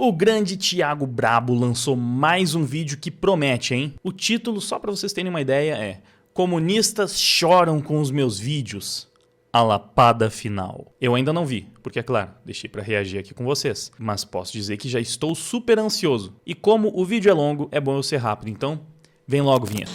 O grande Thiago Brabo lançou mais um vídeo que promete, hein? O título, só para vocês terem uma ideia, é Comunistas choram com os meus vídeos. A lapada final. Eu ainda não vi, porque é claro, deixei para reagir aqui com vocês. Mas posso dizer que já estou super ansioso. E como o vídeo é longo, é bom eu ser rápido, então vem logo, vinheta.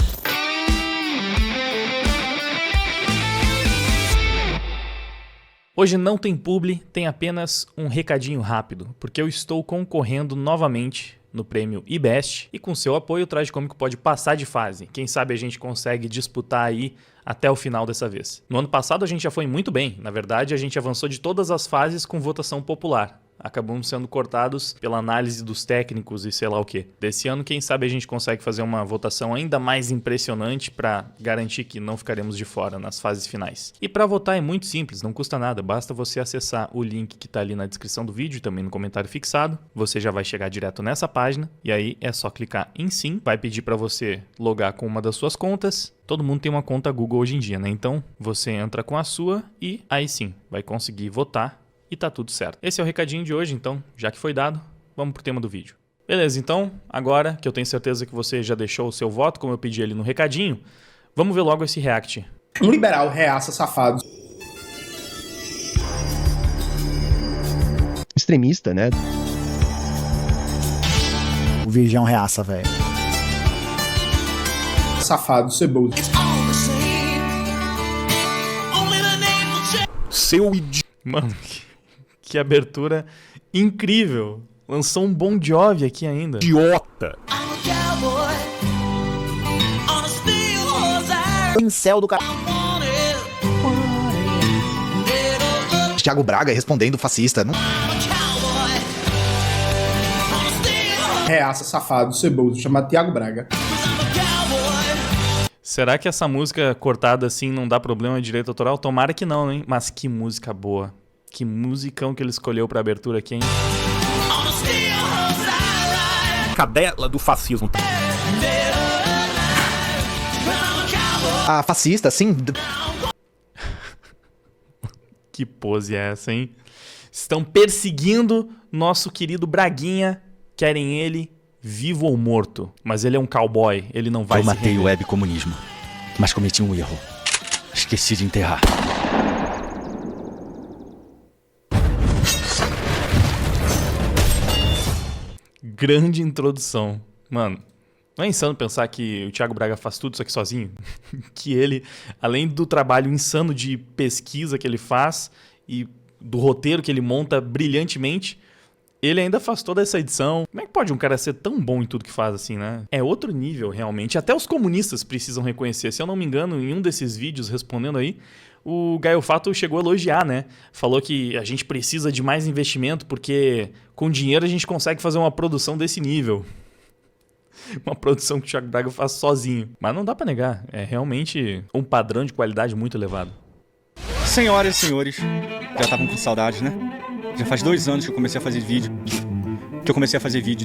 Hoje não tem publi, tem apenas um recadinho rápido, porque eu estou concorrendo novamente no prêmio IBEST e com seu apoio o Traje Cômico pode passar de fase. Quem sabe a gente consegue disputar aí até o final dessa vez. No ano passado a gente já foi muito bem, na verdade a gente avançou de todas as fases com votação popular. Acabamos sendo cortados pela análise dos técnicos e sei lá o que. Desse ano, quem sabe a gente consegue fazer uma votação ainda mais impressionante para garantir que não ficaremos de fora nas fases finais. E para votar é muito simples, não custa nada, basta você acessar o link que está ali na descrição do vídeo e também no comentário fixado. Você já vai chegar direto nessa página e aí é só clicar em sim. Vai pedir para você logar com uma das suas contas. Todo mundo tem uma conta Google hoje em dia, né? Então você entra com a sua e aí sim vai conseguir votar. E tá tudo certo. Esse é o recadinho de hoje, então, já que foi dado, vamos pro tema do vídeo. Beleza, então, agora que eu tenho certeza que você já deixou o seu voto, como eu pedi ali no recadinho, vamos ver logo esse react. Um liberal reaça safado. Extremista, né? O Virgão reaça, velho. Safado, ceboso. Seu idiota. Mano, que abertura incrível. Lançou um Bon Jovi aqui ainda. Idiota. Pincel do cara. Thiago Braga respondendo fascista. Não... Reaça safado, ceboso, chamado Thiago Braga. Será que essa música cortada assim não dá problema de direito autoral? Tomara que não, hein? Mas que música boa. Que musicão que ele escolheu pra abertura aqui, hein? Cadela do fascismo. Ah, fascista, sim. Que pose é essa, hein? Estão perseguindo nosso querido Braguinha. Querem ele vivo ou morto. Mas ele é um cowboy, ele não vai se render. Eu matei o webcomunismo, mas cometi um erro. Esqueci de enterrar. Grande introdução. Mano, não é insano pensar que o Thiago Braga faz tudo isso aqui sozinho? Que ele, além do trabalho insano de pesquisa que ele faz e do roteiro que ele monta brilhantemente, ele ainda faz toda essa edição. Como é que pode um cara ser tão bom em tudo que faz assim, né? É outro nível, realmente. Até os comunistas precisam reconhecer. Se eu não me engano, em um desses vídeos respondendo aí, o Gaio Fato chegou a elogiar, né? Falou que a gente precisa de mais investimento porque com dinheiro a gente consegue fazer uma produção desse nível. Uma produção que o Thiago Braga faz sozinho. Mas não dá pra negar. É realmente um padrão de qualidade muito elevado. Senhoras e senhores, já estavam com saudades, né? Já faz 2 anos que eu comecei a fazer vídeo.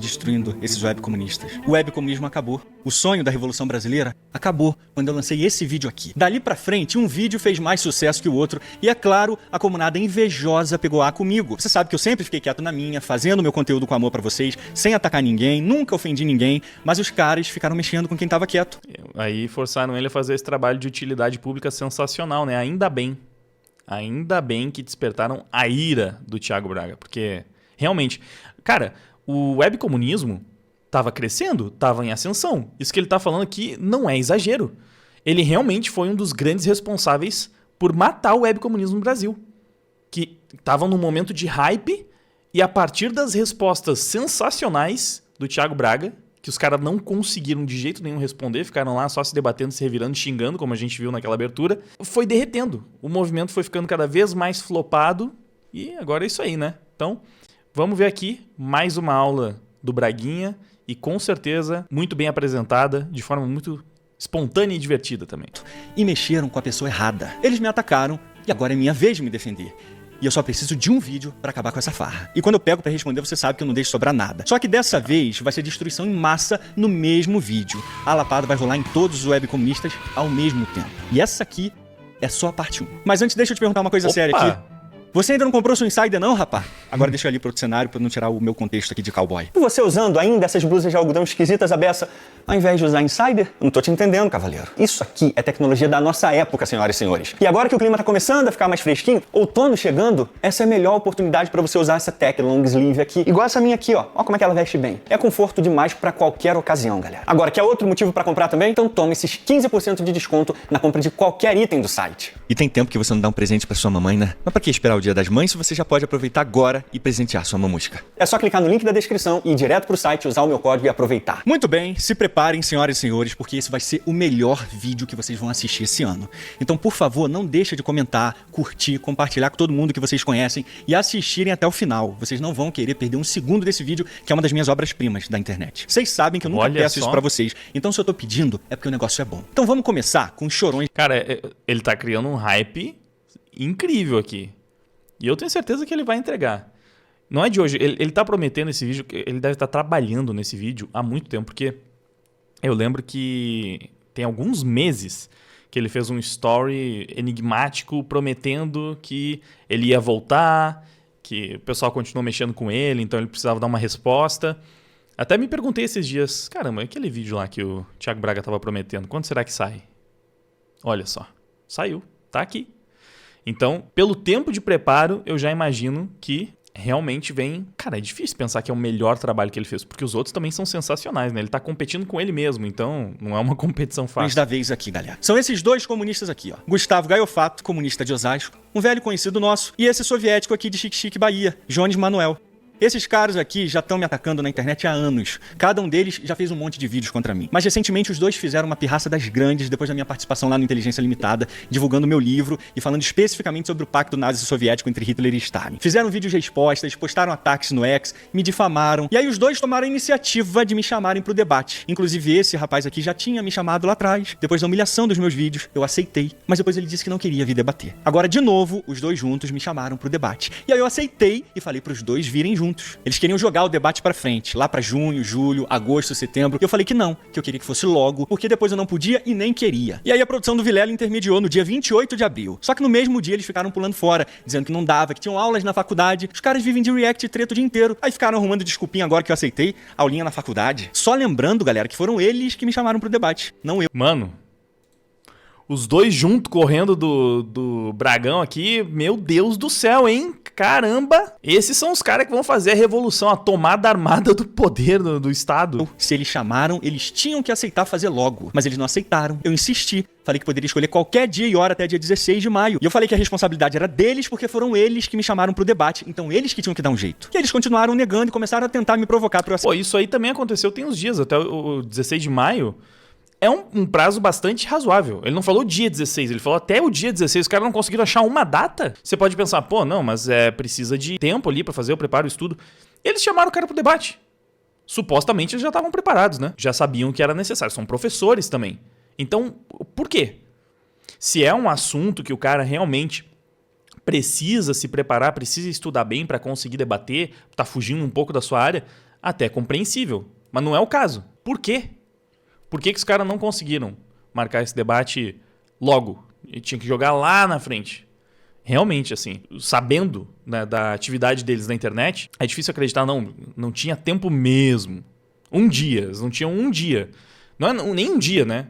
Destruindo esses webcomunistas. O webcomunismo acabou. O sonho da Revolução Brasileira acabou quando eu lancei esse vídeo aqui. Dali pra frente, um vídeo fez mais sucesso que o outro. E é claro, a comunada invejosa pegou A comigo. Você sabe que eu sempre fiquei quieto na minha, fazendo meu conteúdo com amor pra vocês, sem atacar ninguém, nunca ofendi ninguém. Mas os caras ficaram mexendo com quem tava quieto. Aí forçaram ele a fazer esse trabalho de utilidade pública sensacional, né? Ainda bem. Ainda bem que despertaram a ira do Thiago Braga. Porque, realmente, cara, o webcomunismo estava crescendo, estava em ascensão. Isso que ele está falando aqui não é exagero. Ele realmente foi um dos grandes responsáveis por matar o webcomunismo no Brasil. Que estavam num momento de hype e a partir das respostas sensacionais do Thiago Braga, que os caras não conseguiram de jeito nenhum responder, ficaram lá só se debatendo, se revirando, xingando, como a gente viu naquela abertura, foi derretendo. O movimento foi ficando cada vez mais flopado e agora é isso aí, né? Então, vamos ver aqui mais uma aula do Braguinha e com certeza muito bem apresentada, de forma muito espontânea e divertida também. E mexeram com a pessoa errada. Eles me atacaram e agora é minha vez de me defender. E eu só preciso de um vídeo pra acabar com essa farra. E quando eu pego pra responder, você sabe que eu não deixo sobrar nada. Só que dessa vez vai ser destruição em massa no mesmo vídeo. A lapada vai rolar em todos os webcomunistas ao mesmo tempo. E essa aqui é só a parte 1. Mas antes deixa eu te perguntar uma coisa séria aqui. Você ainda não comprou seu Insider não, rapá? Agora deixa eu ali pro outro cenário pra não tirar o meu contexto aqui de cowboy. E você usando ainda essas blusas de algodão esquisitas à beça, ao invés de usar Insider? Não tô te entendendo, cavaleiro. Isso aqui é tecnologia da nossa época, senhoras e senhores. E agora que o clima tá começando a ficar mais fresquinho, outono chegando, essa é a melhor oportunidade pra você usar essa tech long sleeve aqui. Igual essa minha aqui, ó. Ó como é que ela veste bem. É conforto demais pra qualquer ocasião, galera. Agora, quer outro motivo pra comprar também? Então toma esses 15% de desconto na compra de qualquer item do site. E tem tempo que você não dá um presente pra sua mamãe, né? Mas pra que esperar o Dia das Mães se você já pode aproveitar agora e presentear sua mamusca? É só clicar no link da descrição e ir direto pro site, usar o meu código e aproveitar. Muito bem, se preparem, senhoras e senhores, porque esse vai ser o melhor vídeo que vocês vão assistir esse ano. Então, por favor, não deixa de comentar, curtir, compartilhar com todo mundo que vocês conhecem e assistirem até o final. Vocês não vão querer perder um segundo desse vídeo, que é uma das minhas obras-primas da internet. Vocês sabem que eu nunca peço isso pra vocês. Então, se eu tô pedindo, é porque o negócio é bom. Então, vamos começar com os chorões. Cara, ele tá criando um hype incrível aqui. E eu tenho certeza que ele vai entregar. Não é de hoje. Ele tá prometendo esse vídeo, ele deve estar trabalhando nesse vídeo há muito tempo, porque eu lembro que tem alguns meses que ele fez um story enigmático prometendo que ele ia voltar, que o pessoal continuou mexendo com ele, então ele precisava dar uma resposta. Até me perguntei esses dias, caramba, aquele vídeo lá que o Thiago Braga tava prometendo, quando será que sai? Olha só, saiu, tá aqui. Então, pelo tempo de preparo, eu já imagino que realmente vem... Cara, é difícil pensar que é o melhor trabalho que ele fez, porque os outros também são sensacionais, né? Ele tá competindo com ele mesmo, então não é uma competição fácil. Da vez aqui, galera. São esses dois comunistas aqui, ó. Gustavo Gaiofato, comunista de Osasco, um velho conhecido nosso, e esse soviético aqui de Xique-Xique, Bahia, Jones Manuel. Esses caras aqui já estão me atacando na internet há anos. Cada um deles já fez um monte de vídeos contra mim. Mas recentemente os dois fizeram uma pirraça das grandes depois da minha participação lá no Inteligência Limitada, divulgando meu livro e falando especificamente sobre o pacto nazi-soviético entre Hitler e Stalin. Fizeram vídeos de respostas, postaram ataques no X, me difamaram. E aí os dois tomaram a iniciativa de me chamarem pro debate. Inclusive esse rapaz aqui já tinha me chamado lá atrás. Depois da humilhação dos meus vídeos, eu aceitei. Mas depois ele disse que não queria vir debater. Agora, de novo, os dois juntos me chamaram pro debate. E aí eu aceitei e falei pros dois virem juntos. Eles queriam jogar o debate pra frente, lá pra junho, julho, agosto, setembro. E eu falei que não, que eu queria que fosse logo, porque depois eu não podia e nem queria. E aí a produção do Vilela intermediou no dia 28 de abril. Só que no mesmo dia eles ficaram pulando fora, dizendo que não dava, que tinham aulas na faculdade. Os caras vivem de react e treta o dia inteiro. Aí ficaram arrumando desculpinha agora que eu aceitei, aulinha na faculdade. Só lembrando, galera, que foram eles que me chamaram pro debate, não eu. Mano, os dois juntos correndo do Bragão aqui, meu Deus do céu, hein? Caramba! Esses são os caras que vão fazer a revolução, a tomada armada do poder do Estado. Se eles chamaram, eles tinham que aceitar fazer logo. Mas eles não aceitaram. Eu insisti. Falei que poderia escolher qualquer dia e hora até dia 16 de maio. E eu falei que a responsabilidade era deles porque foram eles que me chamaram pro debate. Então eles que tinham que dar um jeito. E eles continuaram negando e começaram a tentar me provocar pro Pô, isso aí também aconteceu tem uns dias. Até o 16 de maio... É um prazo bastante razoável. Ele não falou dia 16, ele falou até o dia 16. Os caras não conseguiram achar uma data. Você pode pensar, pô, não, mas precisa de tempo ali pra fazer o preparo, o estudo. Eles chamaram o cara pro debate. Supostamente eles já estavam preparados, né? Já sabiam que era necessário. São professores também. Então, por quê? Se é um assunto que o cara realmente precisa se preparar, precisa estudar bem pra conseguir debater, tá fugindo um pouco da sua área, até é compreensível. Mas não é o caso. Por quê? Por que os caras não conseguiram marcar esse debate logo? E tinha que jogar lá na frente. Realmente, assim, sabendo, né, da atividade deles na internet, é difícil acreditar, não tinha tempo mesmo. Um dia, eles não tinham um dia. Não é nem um dia, né?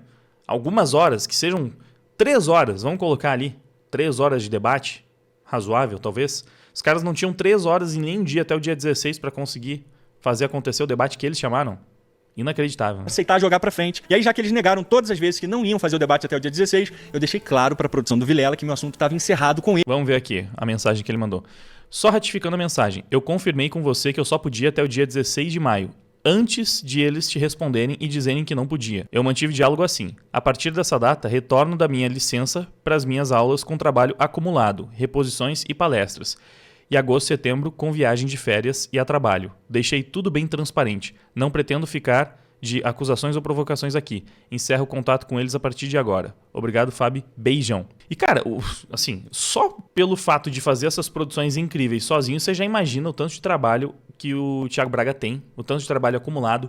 Algumas horas, que sejam 3 horas, vamos colocar ali, 3 horas de debate, razoável talvez. Os caras não tinham 3 horas em nem um dia até o dia 16 para conseguir fazer acontecer o debate que eles chamaram. Inacreditável. Né? Aceitar jogar pra frente. E aí, já que eles negaram todas as vezes que não iam fazer o debate até o dia 16, eu deixei claro pra produção do Vilela que meu assunto estava encerrado com ele. Vamos ver aqui a mensagem que ele mandou. Só ratificando a mensagem. Eu confirmei com você que eu só podia até o dia 16 de maio. Antes de eles te responderem e dizerem que não podia. Eu mantive diálogo assim. A partir dessa data, retorno da minha licença para as minhas aulas com trabalho acumulado, reposições e palestras. E agosto e setembro com viagem de férias e a trabalho. Deixei tudo bem transparente. Não pretendo ficar de acusações ou provocações aqui. Encerro o contato com eles a partir de agora. Obrigado, Fábio. Beijão. E cara, assim, só pelo fato de fazer essas produções incríveis sozinho, você já imagina o tanto de trabalho que o Thiago Braga tem, o tanto de trabalho acumulado.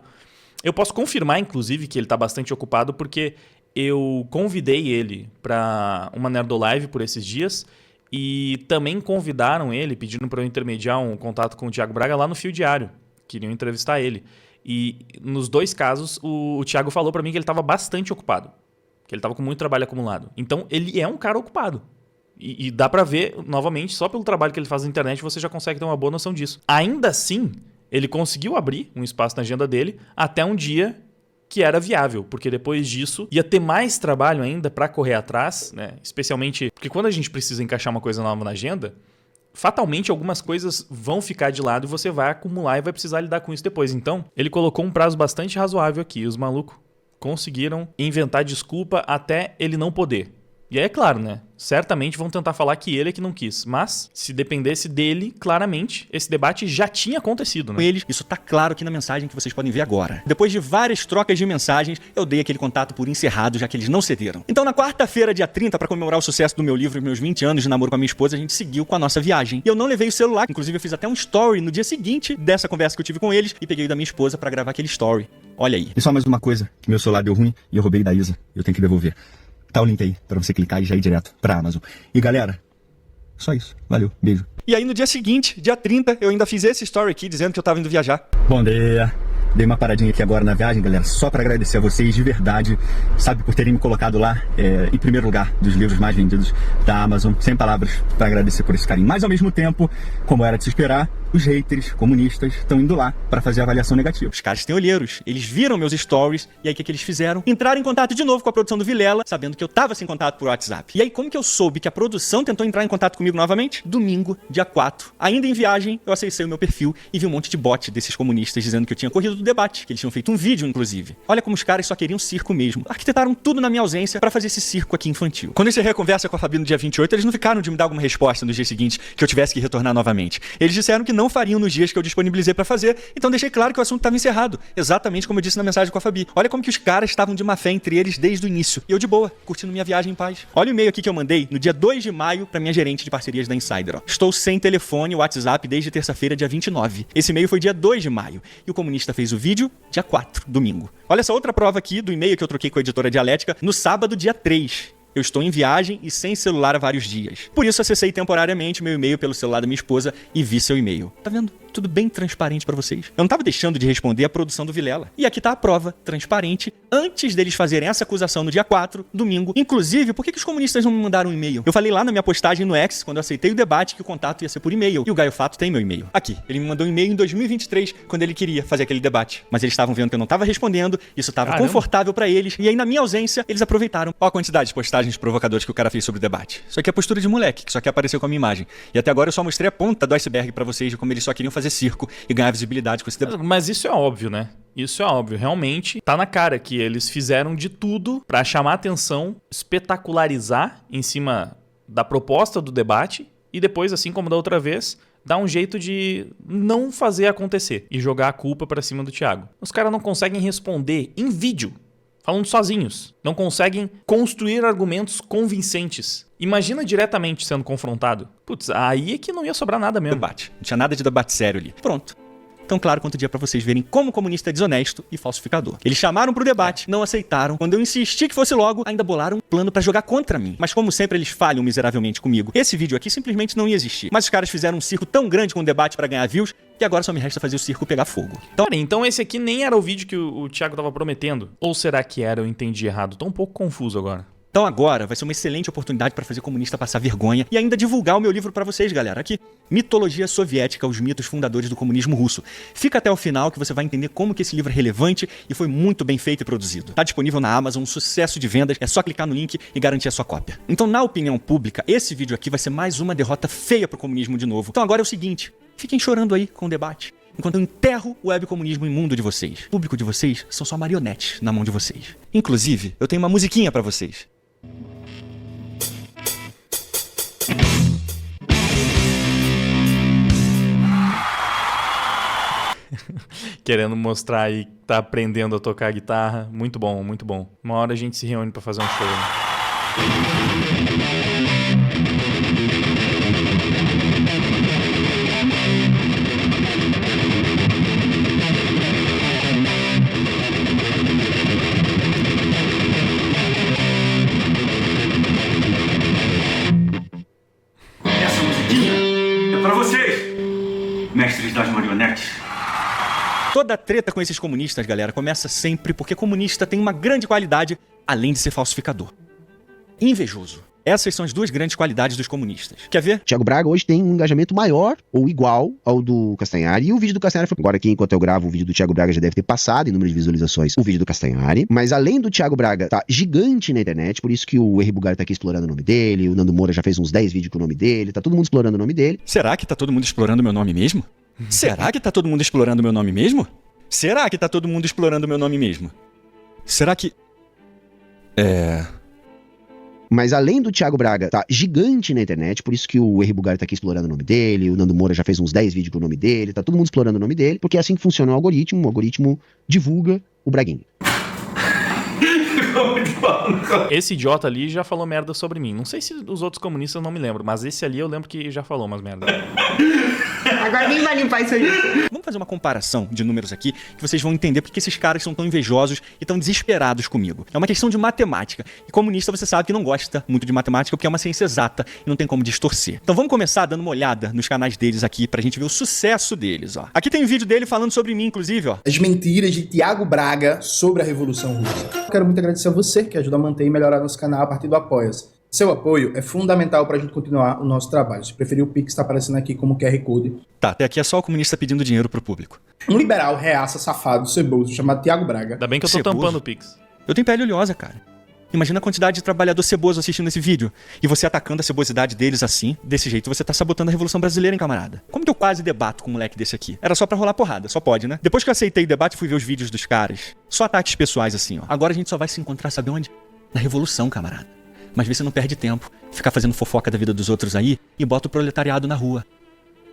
Eu posso confirmar, inclusive, que ele está bastante ocupado, porque eu convidei ele para uma Nerdolive por esses dias. E também convidaram ele, pedindo para eu intermediar um contato com o Thiago Braga lá no Fio Diário. Queriam entrevistar ele. E nos 2 casos, o Thiago falou para mim que ele estava bastante ocupado. Que ele estava com muito trabalho acumulado. Então, ele é um cara ocupado. E dá para ver, novamente, só pelo trabalho que ele faz na internet, você já consegue ter uma boa noção disso. Ainda assim, ele conseguiu abrir um espaço na agenda dele até um dia que era viável, porque depois disso ia ter mais trabalho ainda para correr atrás, né? Especialmente porque quando a gente precisa encaixar uma coisa nova na agenda, fatalmente algumas coisas vão ficar de lado e você vai acumular e vai precisar lidar com isso depois. Então, ele colocou um prazo bastante razoável aqui. E os malucos conseguiram inventar desculpa até ele não poder. E aí é claro, né? Certamente vão tentar falar que ele é que não quis. Mas, se dependesse dele, claramente, esse debate já tinha acontecido, né? Eles, isso tá claro aqui na mensagem que vocês podem ver agora. Depois de várias trocas de mensagens, eu dei aquele contato por encerrado, já que eles não cederam. Então, na quarta-feira, dia 30, para comemorar o sucesso do meu livro e meus 20 anos de namoro com a minha esposa, a gente seguiu com a nossa viagem. E eu não levei o celular, inclusive eu fiz até um story no dia seguinte dessa conversa que eu tive com eles e peguei o da minha esposa para gravar aquele story. Olha aí. E só mais uma coisa, que meu celular deu ruim e eu roubei da Isa. Eu tenho que devolver. Tá o link aí pra você clicar e já ir direto pra Amazon. E galera, só isso. Valeu, beijo. E aí no dia seguinte, dia 30, eu ainda fiz esse story aqui dizendo que eu tava indo viajar. Bom dia. Dei uma paradinha aqui agora na viagem, galera, só pra agradecer a vocês de verdade, sabe, por terem me colocado lá em primeiro lugar dos livros mais vendidos da Amazon. Sem palavras pra agradecer por esse carinho. Mas ao mesmo tempo, como era de se esperar, os haters comunistas estão indo lá pra fazer a avaliação negativa. Os caras têm olheiros, eles viram meus stories, e aí o que eles fizeram? Entraram em contato de novo com a produção do Vilela, sabendo que eu tava sem contato por WhatsApp. E aí como que eu soube que a produção tentou entrar em contato comigo novamente? Domingo, dia 4. Ainda em viagem, eu acessei o meu perfil e vi um monte de bot desses comunistas dizendo que eu tinha corrido do debate, que eles tinham feito um vídeo, inclusive. Olha como os caras só queriam circo mesmo. Arquitetaram tudo na minha ausência pra fazer esse circo aqui infantil. Quando eu encerrei a conversa com a Fabi no dia 28, eles não ficaram de me dar alguma resposta no dia seguinte que eu tivesse que retornar novamente. Eles disseram que não fariam nos dias que eu disponibilizei pra fazer, então deixei claro que o assunto estava encerrado, exatamente como eu disse na mensagem com a Fabi. Olha como que os caras estavam de má fé entre eles desde o início. E eu de boa, curtindo minha viagem em paz. Olha o e-mail aqui que eu mandei no dia 2 de maio pra minha gerente de parcerias da Insider. Ó. Estou sem telefone e WhatsApp desde terça-feira, dia 29. Esse e-mail foi dia 2 de maio. E o comunista fez o vídeo dia 4, domingo. Olha essa outra prova aqui do e-mail que eu troquei com a editora Dialética no sábado, dia 3. Eu estou em viagem e sem celular há vários dias. Por isso, acessei temporariamente meu e-mail pelo celular da minha esposa e vi seu e-mail. Tá vendo? Tudo bem transparente pra vocês. Eu não tava deixando de responder a produção do Vilela. E aqui tá a prova, transparente, antes deles fazerem essa acusação no dia 4, domingo. Inclusive, por que os comunistas não me mandaram um e-mail? Eu falei lá na minha postagem no X, quando eu aceitei o debate, que o contato ia ser por e-mail. E o Gaio Fato tem meu e-mail. Aqui, ele me mandou um e-mail em 2023, quando ele queria fazer aquele debate. Mas eles estavam vendo que eu não tava respondendo, isso tava confortável pra eles. E aí, na minha ausência, eles aproveitaram. Ó a quantidade de postagens provocadoras que o cara fez sobre o debate. Isso aqui é a postura de moleque, que só quer aparecer com a minha imagem. E até agora eu só mostrei a ponta do iceberg pra vocês de como eles só queriam fazer circo e ganhar visibilidade com esse debate. Mas isso é óbvio, né? Isso é óbvio. Realmente, tá na cara que eles fizeram de tudo pra chamar atenção, espetacularizar em cima da proposta do debate e depois, assim como da outra vez, dar um jeito de não fazer acontecer e jogar a culpa pra cima do Thiago. Os caras não conseguem responder em vídeo, falando sozinhos. Não conseguem construir argumentos convincentes. Imagina diretamente sendo confrontado. Putz, aí é que não ia sobrar nada mesmo. Debate. Não tinha nada de debate sério ali. Pronto. Tão claro quanto dia pra vocês verem como o comunista é desonesto e falsificador. Eles chamaram pro debate, não aceitaram. Quando eu insisti que fosse logo, ainda bolaram um plano pra jogar contra mim. Mas como sempre, eles falham miseravelmente comigo. Esse vídeo aqui simplesmente não ia existir. Mas os caras fizeram um circo tão grande com o debate pra ganhar views, que agora só me resta fazer o circo pegar fogo. Então esse aqui nem era o vídeo que o Thiago tava prometendo? Ou será que era? Eu entendi errado. Tô um pouco confuso agora. Então agora vai ser uma excelente oportunidade para fazer comunista passar vergonha e ainda divulgar o meu livro para vocês, galera. Aqui, Mitologia Soviética, os mitos fundadores do comunismo russo. Fica até o final que você vai entender como que esse livro é relevante e foi muito bem feito e produzido. Tá disponível na Amazon, um sucesso de vendas, é só clicar no link e garantir a sua cópia. Então, na opinião pública, esse vídeo aqui vai ser mais uma derrota feia pro comunismo de novo. Então agora é o seguinte, fiquem chorando aí com o debate, enquanto eu enterro o webcomunismo imundo de vocês. O público de vocês são só marionetes na mão de vocês. Inclusive, eu tenho uma musiquinha para vocês. Querendo mostrar aí que tá aprendendo a tocar guitarra. Muito bom, muito bom. Uma hora a gente se reúne pra fazer um show. Toda a treta com esses comunistas, galera, começa sempre porque comunista tem uma grande qualidade, além de ser falsificador. Invejoso. Essas são as duas grandes qualidades dos comunistas. Quer ver? Thiago Braga hoje tem um engajamento maior ou igual ao do Castanhari. E o vídeo do Castanhari foi... Agora aqui, enquanto eu gravo, o vídeo do Thiago Braga já deve ter passado em número de visualizações o vídeo do Castanhari. Mas além do Thiago Braga tá gigante na internet, por isso que o Henri Bugalho tá aqui explorando o nome dele, o Nando Moura já fez uns 10 vídeos com o nome dele, tá todo mundo explorando o nome dele. Será que tá todo mundo explorando meu nome mesmo? Será que tá todo mundo explorando meu nome mesmo? Será que tá todo mundo explorando meu nome mesmo? Será que... Mas além do Thiago Braga tá gigante na internet, por isso que o Henri Bugalho tá aqui explorando o nome dele, o Nando Moura já fez uns 10 vídeos com o nome dele, tá todo mundo explorando o nome dele, porque é assim que funciona o algoritmo divulga o Braguinho. Esse idiota ali já falou merda sobre mim. Não sei se os outros comunistas não me lembro, mas esse ali eu lembro que já falou umas merda. Agora quem vai limpar isso aí? Vamos fazer uma comparação de números aqui, que vocês vão entender porque esses caras são tão invejosos e tão desesperados comigo. É uma questão de matemática. E comunista você sabe que não gosta muito de matemática porque é uma ciência exata e não tem como distorcer. Então vamos começar dando uma olhada nos canais deles aqui pra gente ver o sucesso deles, ó. Aqui tem um vídeo dele falando sobre mim, inclusive, ó. As mentiras de Thiago Braga sobre a Revolução Russa. Quero muito agradecer a você que ajuda a manter e melhorar nosso canal a partir do Apoia-se. Seu apoio é fundamental para a gente continuar o nosso trabalho. Se preferir, o Pix está aparecendo aqui como QR Code. Tá, até aqui é só o comunista pedindo dinheiro pro público. Um liberal reaça safado, ceboso, chamado Thiago Braga. Ainda bem que eu tô Ceboso? tampando o Pix. Eu tenho pele oleosa, cara. Imagina a quantidade de trabalhador ceboso assistindo esse vídeo. E você atacando a cebosidade deles assim, desse jeito, você tá sabotando a Revolução Brasileira, hein, camarada? Como que eu quase debato com um moleque desse aqui? Era só pra rolar porrada, só pode, né? Depois que eu aceitei o debate, fui ver os vídeos dos caras. Só ataques pessoais assim, ó. Agora a gente só vai se encontrar, sabe onde? Na Revolução, camarada. Mas vê se não perde tempo. Ficar fazendo fofoca da vida dos outros aí e bota o proletariado na rua.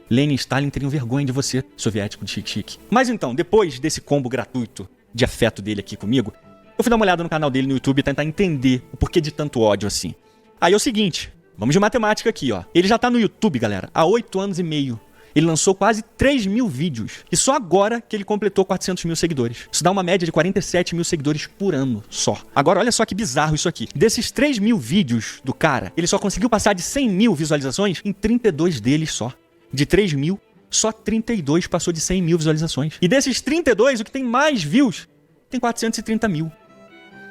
Lenin e Stalin teriam vergonha de você, soviético de chique-chique. Mas então, depois desse combo gratuito de afeto dele aqui comigo, eu fui dar uma olhada no canal dele no YouTube e tentar entender o porquê de tanto ódio assim. Aí é o seguinte, vamos de matemática aqui, ó. Ele já tá no YouTube, galera, há 8 anos e meio. Ele lançou quase 3 mil vídeos. E só agora que ele completou 400 mil seguidores. Isso dá uma média de 47 mil seguidores por ano só. Agora, olha só que bizarro isso aqui. Desses 3 mil vídeos do cara, ele só conseguiu passar de 100 mil visualizações em 32 deles só. De 3 mil, só 32 passou de 100 mil visualizações. E desses 32, o que tem mais views, tem 430 mil.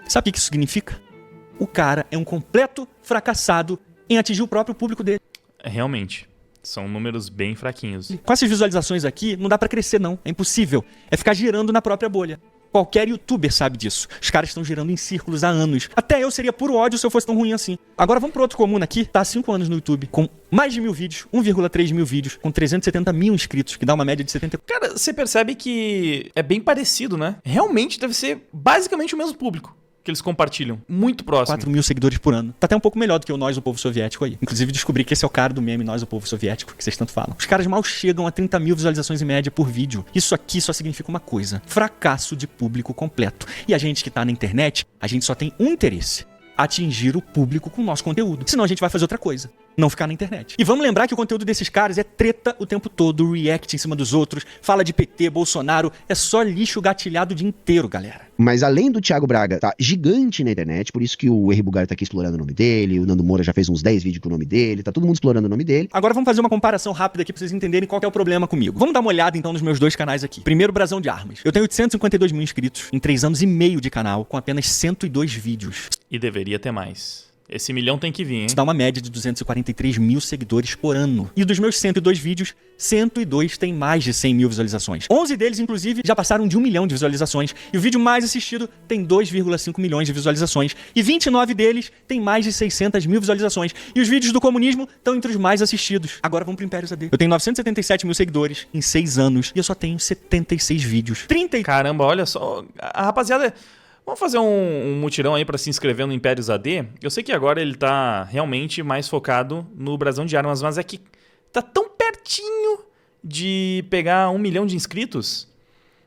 Sabe o que isso significa? O cara é um completo fracassado em atingir o próprio público dele. Realmente. São números bem fraquinhos. Com essas visualizações aqui, não dá pra crescer não, é impossível. É ficar girando na própria bolha. Qualquer youtuber sabe disso. Os caras estão girando em círculos há anos. Até eu seria puro ódio se eu fosse tão ruim assim. Agora vamos pro outro comum aqui. Tá há 5 anos no YouTube, com mais de 1.000 vídeos, 1,3 mil vídeos, com 370 mil inscritos, que dá uma média de 70... Cara, você percebe que é bem parecido, né? Realmente deve ser basicamente o mesmo público que eles compartilham. Muito próximo. 4 mil seguidores por ano. Tá até um pouco melhor do que o Nós, o Povo Soviético aí. Inclusive descobri que esse é o cara do meme Nós, o Povo Soviético, que vocês tanto falam. Os caras mal chegam a 30 mil visualizações em média por vídeo. Isso aqui só significa uma coisa: fracasso de público completo. E a gente que tá na internet, a gente só tem um interesse: atingir o público com o nosso conteúdo. Senão a gente vai fazer outra coisa, não ficar na internet. E vamos lembrar que o conteúdo desses caras é treta o tempo todo, react em cima dos outros, fala de PT, Bolsonaro, é só lixo gatilhado o dia inteiro, galera. Mas além do Thiago Braga tá gigante na internet, por isso que o Henri Bugalho tá aqui explorando o nome dele, o Nando Moura já fez uns 10 vídeos com o nome dele, tá todo mundo explorando o nome dele. Agora vamos fazer uma comparação rápida aqui pra vocês entenderem qual que é o problema comigo. Vamos dar uma olhada então nos meus dois canais aqui. Primeiro, Brasão de Armas. Eu tenho 852 mil inscritos em 3 anos e meio de canal, com apenas 102 vídeos. E deveria ter mais. Esse milhão tem que vir, hein? Isso dá uma média de 243 mil seguidores por ano. E dos meus 102 vídeos, 102 tem mais de 100 mil visualizações. 11 deles, inclusive, já passaram de 1 milhão de visualizações. E o vídeo mais assistido tem 2,5 milhões de visualizações. E 29 deles tem mais de 600 mil visualizações. E os vídeos do comunismo estão entre os mais assistidos. Agora vamos pro Império AD. Eu tenho 977 mil seguidores em 6 anos. E eu só tenho 76 vídeos. Caramba, olha só. A rapaziada... Vamos fazer um mutirão aí pra se inscrever no Impérios AD. Eu sei que agora ele tá realmente mais focado no Brasão de Armas, mas é que tá tão pertinho de pegar 1 milhão de inscritos.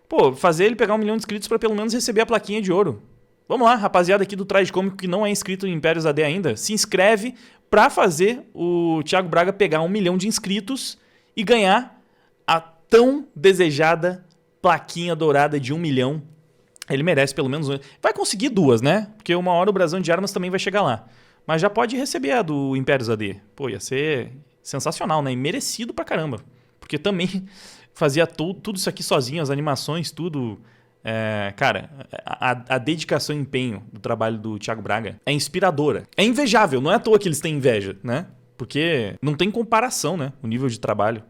Pô, fazer ele pegar 1 milhão de inscritos pra pelo menos receber a plaquinha de ouro. Vamos lá, rapaziada aqui do Traje Cômico que não é inscrito no Impérios AD ainda, se inscreve pra fazer o Thiago Braga pegar 1 milhão de inscritos e ganhar a tão desejada plaquinha dourada de 1 milhão. Ele merece pelo menos... Vai conseguir 2, né? Porque uma hora o Brasão de Armas também vai chegar lá. Mas já pode receber a do Impérios AD. Pô, ia ser sensacional, né? E merecido pra caramba. Porque também fazia tudo isso aqui sozinho, as animações, tudo. Cara, a dedicação e empenho do trabalho do Thiago Braga é inspiradora. É invejável, não é à toa que eles têm inveja, né? Porque não tem comparação, né? O nível de trabalho.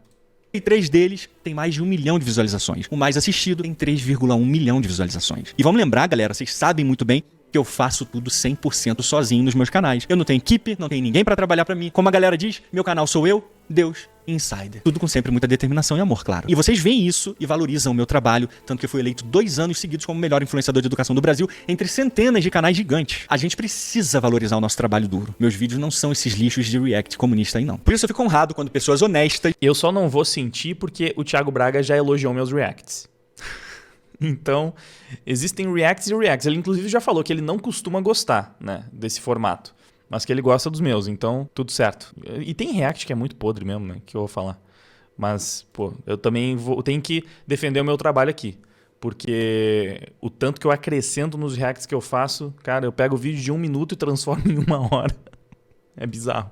E 3 deles tem mais de 1 milhão de visualizações. O mais assistido tem 3,1 milhão de visualizações. E vamos lembrar, galera, vocês sabem muito bem que eu faço tudo 100% sozinho nos meus canais. Eu não tenho equipe, não tenho ninguém pra trabalhar pra mim. Como a galera diz, meu canal sou eu, Deus e Insider. Tudo com sempre muita determinação e amor, claro. E vocês veem isso e valorizam o meu trabalho, tanto que eu fui eleito 2 anos seguidos como o melhor influenciador de educação do Brasil, entre centenas de canais gigantes. A gente precisa valorizar o nosso trabalho duro. Meus vídeos não são esses lixos de react comunista aí, não. Por isso eu fico honrado quando pessoas honestas... Eu só não vou sentir porque o Thiago Braga já elogiou meus reacts. Então, existem reacts e reacts. Ele, inclusive, já falou que ele não costuma gostar, né, desse formato. Mas que ele gosta dos meus, então tudo certo. E tem react que é muito podre mesmo, né, que eu vou falar. Mas, pô, eu também tenho que defender o meu trabalho aqui. Porque o tanto que eu acrescento nos reacts que eu faço, cara, eu pego o vídeo de 1 minuto e transformo em 1 hora. É bizarro.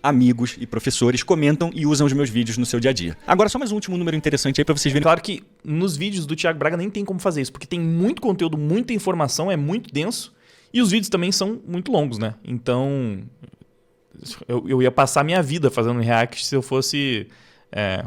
Amigos e professores comentam e usam os meus vídeos no seu dia a dia. Agora, só mais um último número interessante aí pra vocês verem. Claro que nos vídeos do Thiago Braga nem tem como fazer isso, porque tem muito conteúdo, muita informação, é muito denso. E os vídeos também são muito longos, né? Então, eu ia passar minha vida fazendo react se eu fosse...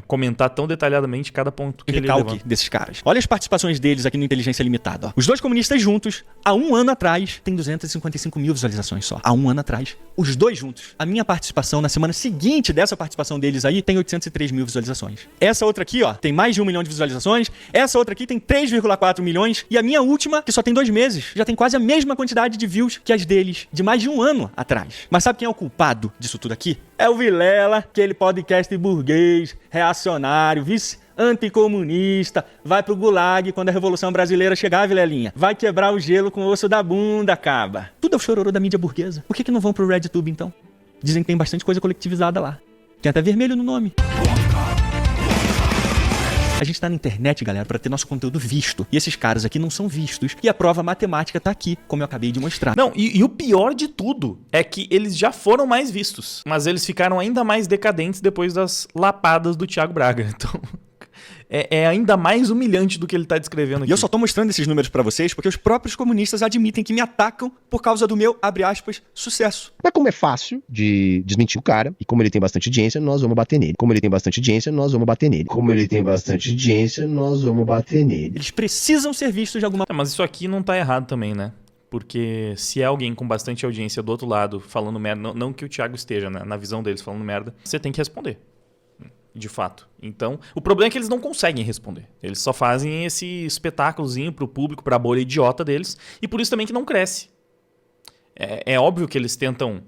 comentar tão detalhadamente cada ponto que ele levanta. Desses caras. Olha as participações deles aqui no Inteligência Limitada. Ó. Os 2 comunistas juntos, há 1 ano atrás, tem 255 mil visualizações só. Há 1 ano atrás. Os 2 juntos. A minha participação na semana seguinte dessa participação deles aí tem 803 mil visualizações. Essa outra aqui, ó, tem mais de 1 milhão de visualizações. Essa outra aqui tem 3,4 milhões. E a minha última, que só tem 2 meses, já tem quase a mesma quantidade de views que as deles, de mais de 1 ano atrás. Mas sabe quem é o culpado disso tudo aqui? É o Vilela, aquele podcast burguês, reacionário, vice anticomunista, vai pro gulag quando a Revolução Brasileira chegar, Vilelinha. Vai quebrar o gelo com o osso da bunda, caba. Tudo é o chororô da mídia burguesa. Por que não vão pro RedTube, então? Dizem que tem bastante coisa colectivizada lá. Tem até vermelho no nome. A gente tá na internet, galera, pra ter nosso conteúdo visto. E esses caras aqui não são vistos. E a prova matemática tá aqui, como eu acabei de mostrar. Não, e o pior de tudo é que eles já foram mais vistos. Mas eles ficaram ainda mais decadentes depois das lapadas do Thiago Braga. Então... É ainda mais humilhante do que ele tá descrevendo aqui. E eu só tô mostrando esses números pra vocês porque os próprios comunistas admitem que me atacam por causa do meu, abre aspas, sucesso. Mas como é fácil de desmentir o cara, e como ele tem bastante audiência, nós vamos bater nele. Como ele tem bastante audiência, nós vamos bater nele. Como ele tem bastante audiência, nós vamos bater nele. Eles precisam ser vistos de alguma... Mas isso aqui não tá errado também, né? Porque se é alguém com bastante audiência do outro lado falando merda, não que o Thiago esteja, né, na visão deles falando merda, você tem que responder. De fato. Então, o problema é que eles não conseguem responder. Eles só fazem esse espetáculozinho pro público, pra bolha idiota deles, e por isso também que não cresce. É óbvio que eles tentam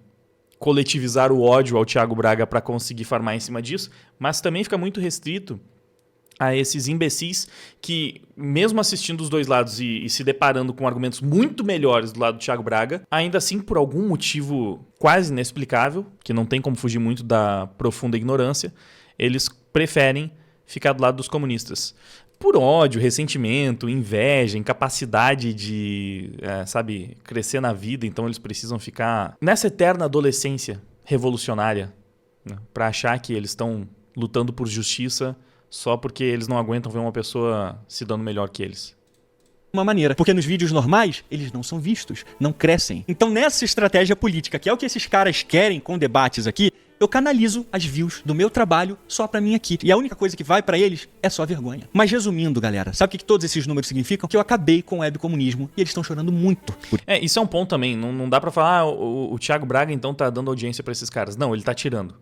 coletivizar o ódio ao Thiago Braga pra conseguir farmar em cima disso, mas também fica muito restrito a esses imbecis que, mesmo assistindo os dois lados e se deparando com argumentos muito melhores do lado do Thiago Braga, ainda assim, por algum motivo quase inexplicável, que não tem como fugir muito da profunda ignorância, eles preferem ficar do lado dos comunistas. Por ódio, ressentimento, inveja, incapacidade de, crescer na vida. Então eles precisam ficar nessa eterna adolescência revolucionária, né, para achar que eles estão lutando por justiça só porque eles não aguentam ver uma pessoa se dando melhor que eles. Uma maneira, porque nos vídeos normais eles não são vistos, não crescem. Então nessa estratégia política, que é o que esses caras querem com debates aqui, eu canalizo as views do meu trabalho só pra mim aqui. E a única coisa que vai pra eles é só vergonha. Mas resumindo, galera, sabe o que todos esses números significam? Que eu acabei com o webcomunismo e eles estão chorando muito. Isso é um ponto também. Não dá pra falar, o Thiago Braga então tá dando audiência pra esses caras. Não, ele tá tirando.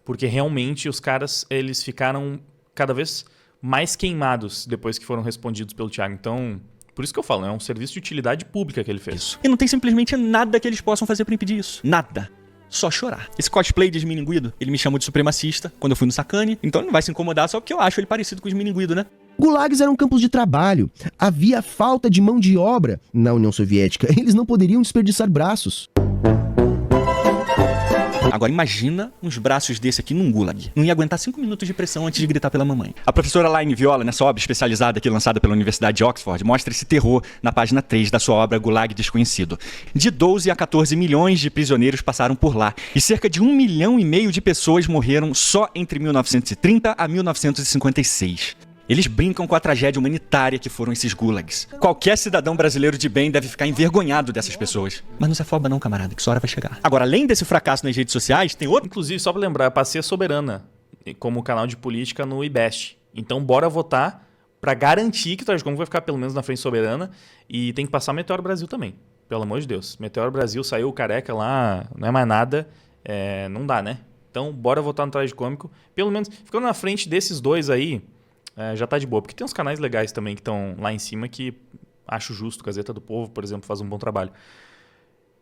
Porque realmente os caras, eles ficaram cada vez mais queimados depois que foram respondidos pelo Thiago. Então... Por isso que eu falo, é um serviço de utilidade pública que ele fez. Isso. E não tem simplesmente nada que eles possam fazer pra impedir isso. Nada. Só chorar. Esse cosplay de Esmilinguido, ele me chamou de supremacista quando eu fui no Sacane, então ele não vai se incomodar só porque eu acho ele parecido com o Esmilinguido, né? Gulags eram campos de trabalho. Havia falta de mão de obra na União Soviética. Eles não poderiam desperdiçar braços. Agora imagina uns braços desse aqui num gulag. Não ia aguentar 5 minutos de pressão antes de gritar pela mamãe. A professora Laine Viola, nessa obra especializada aqui lançada pela Universidade de Oxford, mostra esse terror na página 3 da sua obra Gulag Desconhecido. De 12 a 14 milhões de prisioneiros passaram por lá. E cerca de 1,5 milhão de pessoas morreram só entre 1930 a 1956. Eles brincam com a tragédia humanitária que foram esses gulags. Qualquer cidadão brasileiro de bem deve ficar envergonhado dessas pessoas. Mas não se afoba não, camarada, que sua hora vai chegar. Agora, além desse fracasso nas redes sociais, tem outro... Inclusive, só pra lembrar, eu passei a Soberana como canal de política no IBEST. Então, bora votar pra garantir que o Tragicômico vai ficar pelo menos na frente Soberana. E tem que passar Meteoro Brasil também. Pelo amor de Deus. Meteoro Brasil saiu o careca lá, não é mais nada. Não dá, né? Então, bora votar no Tragicômico. Pelo menos, ficando na frente desses dois aí... já tá de boa, porque tem uns canais legais também que estão lá em cima que acho justo. Gazeta do Povo, por exemplo, faz um bom trabalho.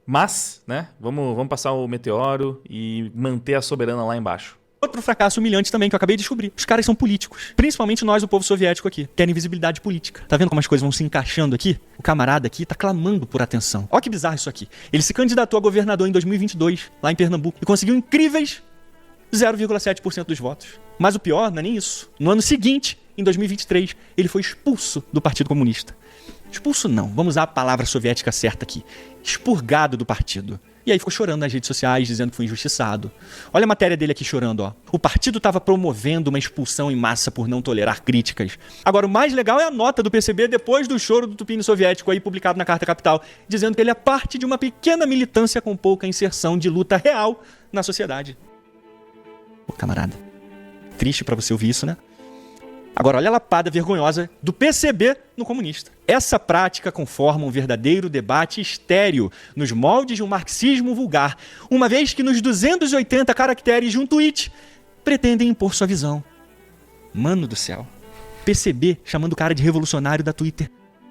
Mas, né, vamos passar o Meteoro e manter a Soberana lá embaixo. Outro fracasso humilhante também que eu acabei de descobrir. Os caras são políticos. Principalmente nós, o povo soviético aqui. Querem visibilidade política. Tá vendo como as coisas vão se encaixando aqui? O camarada aqui tá clamando por atenção. Olha que bizarro isso aqui. Ele se candidatou a governador em 2022, lá em Pernambuco, e conseguiu incríveis 0,7% dos votos. Mas o pior não é nem isso. No ano seguinte, em 2023, ele foi expulso do Partido Comunista. Expulso não, vamos usar a palavra soviética certa aqui. Expurgado do partido. E aí ficou chorando nas redes sociais, dizendo que foi injustiçado. Olha a matéria dele aqui chorando, ó. O partido estava promovendo uma expulsão em massa por não tolerar críticas. Agora, o mais legal é a nota do PCB depois do choro do Tupini soviético aí publicado na Carta Capital, dizendo que ele é parte de uma pequena militância com pouca inserção de luta real na sociedade. Pô, camarada. Triste pra você ouvir isso, né? Agora, olha a lapada vergonhosa do PCB no comunista. Essa prática conforma um verdadeiro debate estéril nos moldes de um marxismo vulgar, uma vez que nos 280 caracteres de um tweet pretendem impor sua visão. Mano do céu. PCB chamando o cara de revolucionário da Twitter